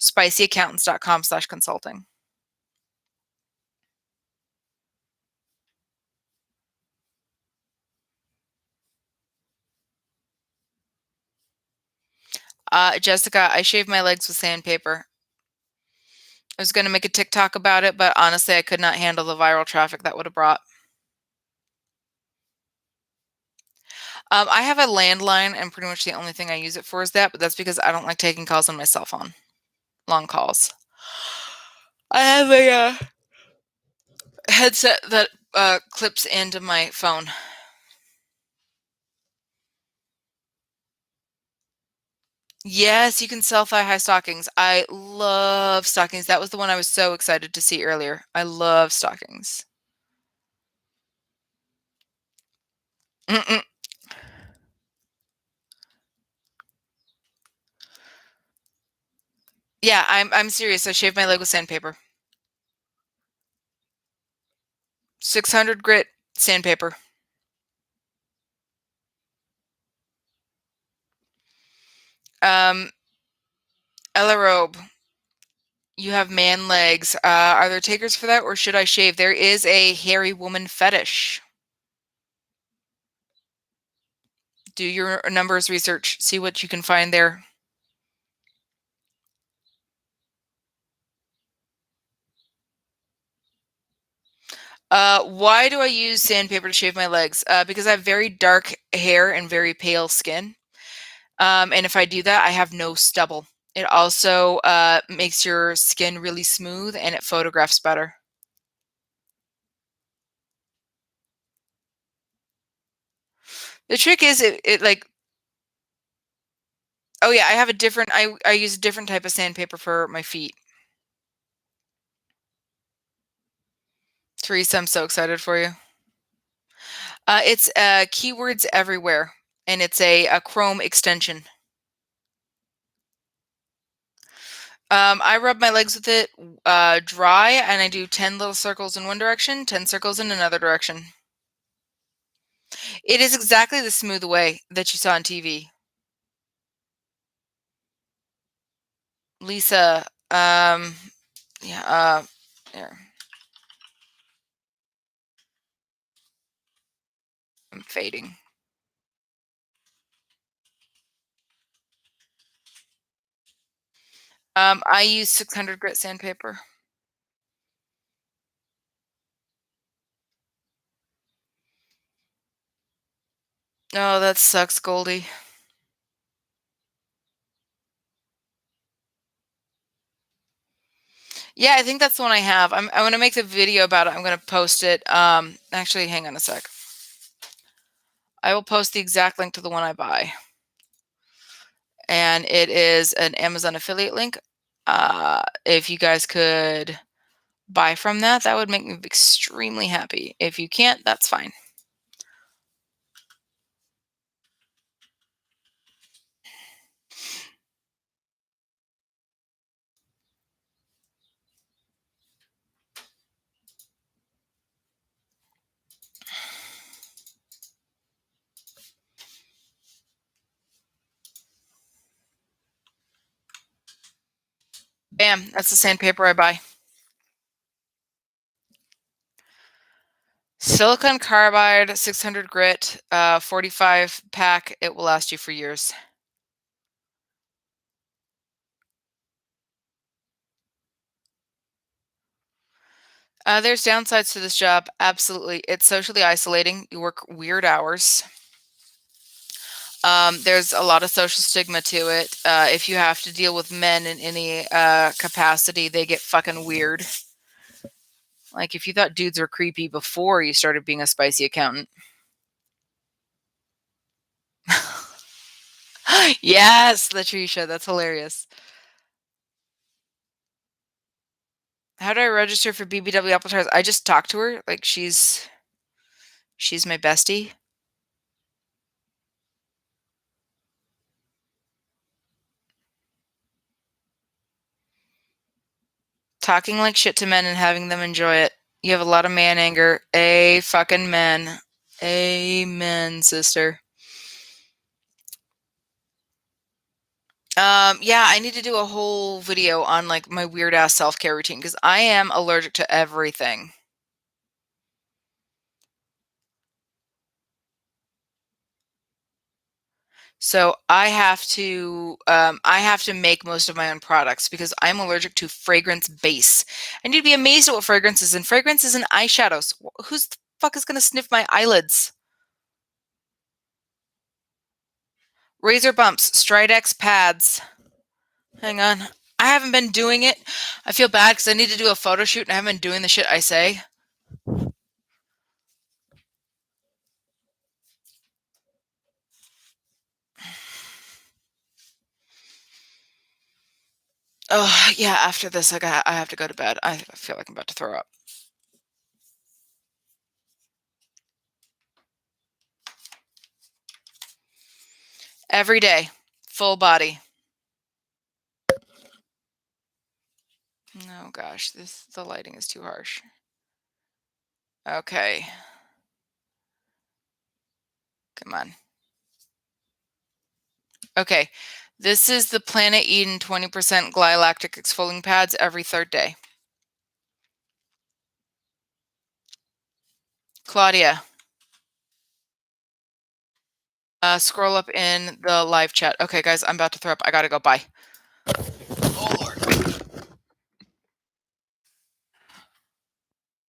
spicyaccountants.com/consulting. Jessica, I shaved my legs with sandpaper. I was going to make a TikTok about it, but honestly, I could not handle the viral traffic that would have brought. I have a landline, and pretty much the only thing I use it for is that, but that's because I don't like taking calls on my cell phone. Long calls. I have a headset that clips into my phone. Yes, you can sell thigh-high stockings. I love stockings. That was the one I was so excited to see earlier. I love stockings. Mm-mm. Yeah, I'm serious. I shaved my leg with sandpaper. 600 grit sandpaper. Um, Ella Robe, you have man legs. Are there takers for that, or should I shave? There is a hairy woman fetish. Do your numbers research. See what you can find there. Why do I use sandpaper to shave my legs? Because I have very dark hair and very pale skin. And if I do that, I have no stubble. It also makes your skin really smooth and it photographs better. The trick is it like, oh yeah, I have a different, I use a different type of sandpaper for my feet. Teresa, I'm so excited for you. It's Keywords Everywhere, and it's a Chrome extension. I rub my legs with it dry, and I do 10 little circles in one direction, 10 circles in another direction. It is exactly the smooth way that you saw on TV. Lisa, yeah, here, I'm fading. I use 600 grit sandpaper. Oh, that sucks, Goldie. Yeah, I think that's the one I have. I'm gonna make the video about it. I'm gonna post it. Actually, hang on a sec. I will post the exact link to the one I buy. And it is an Amazon affiliate link. If you guys could buy from that, that would make me extremely happy. If you can't, that's fine. Bam, that's the sandpaper I buy. Silicon carbide, 600 grit, 45 pack. It will last you for years. There's downsides to this job. Absolutely. It's socially isolating. You work weird hours. There's a lot of social stigma to it. If you have to deal with men in any capacity, they get fucking weird. Like if you thought dudes were creepy before you started being a spicy accountant. Yes, Latricia, that's hilarious. How do I register for BBW Apple Tires? I just talked to her. Like she's my bestie. Talking like shit to men and having them enjoy it. You have a lot of man anger. A fucking men. Amen, sister. Yeah, I need to do a whole video on like my weird ass self-care routine because I am allergic to everything. So I have to make most of my own products because I'm allergic to fragrance base. And you'd be amazed at what fragrance is. And fragrance is in eyeshadows. Who's the fuck is gonna sniff my eyelids? Razor bumps, Stridex pads. Hang on. I haven't been doing it. I feel bad because I need to do a photo shoot and I haven't been doing the shit I say. Oh yeah, after this I have to go to bed. I feel like I'm about to throw up. Every day. Full body. Oh gosh, the lighting is too harsh. Okay. Come on. Okay. This is the Planet Eden 20% glylactic exfoliating pads every third day. Claudia. Scroll up in the live chat. Okay, guys, I'm about to throw up. I gotta go. Bye.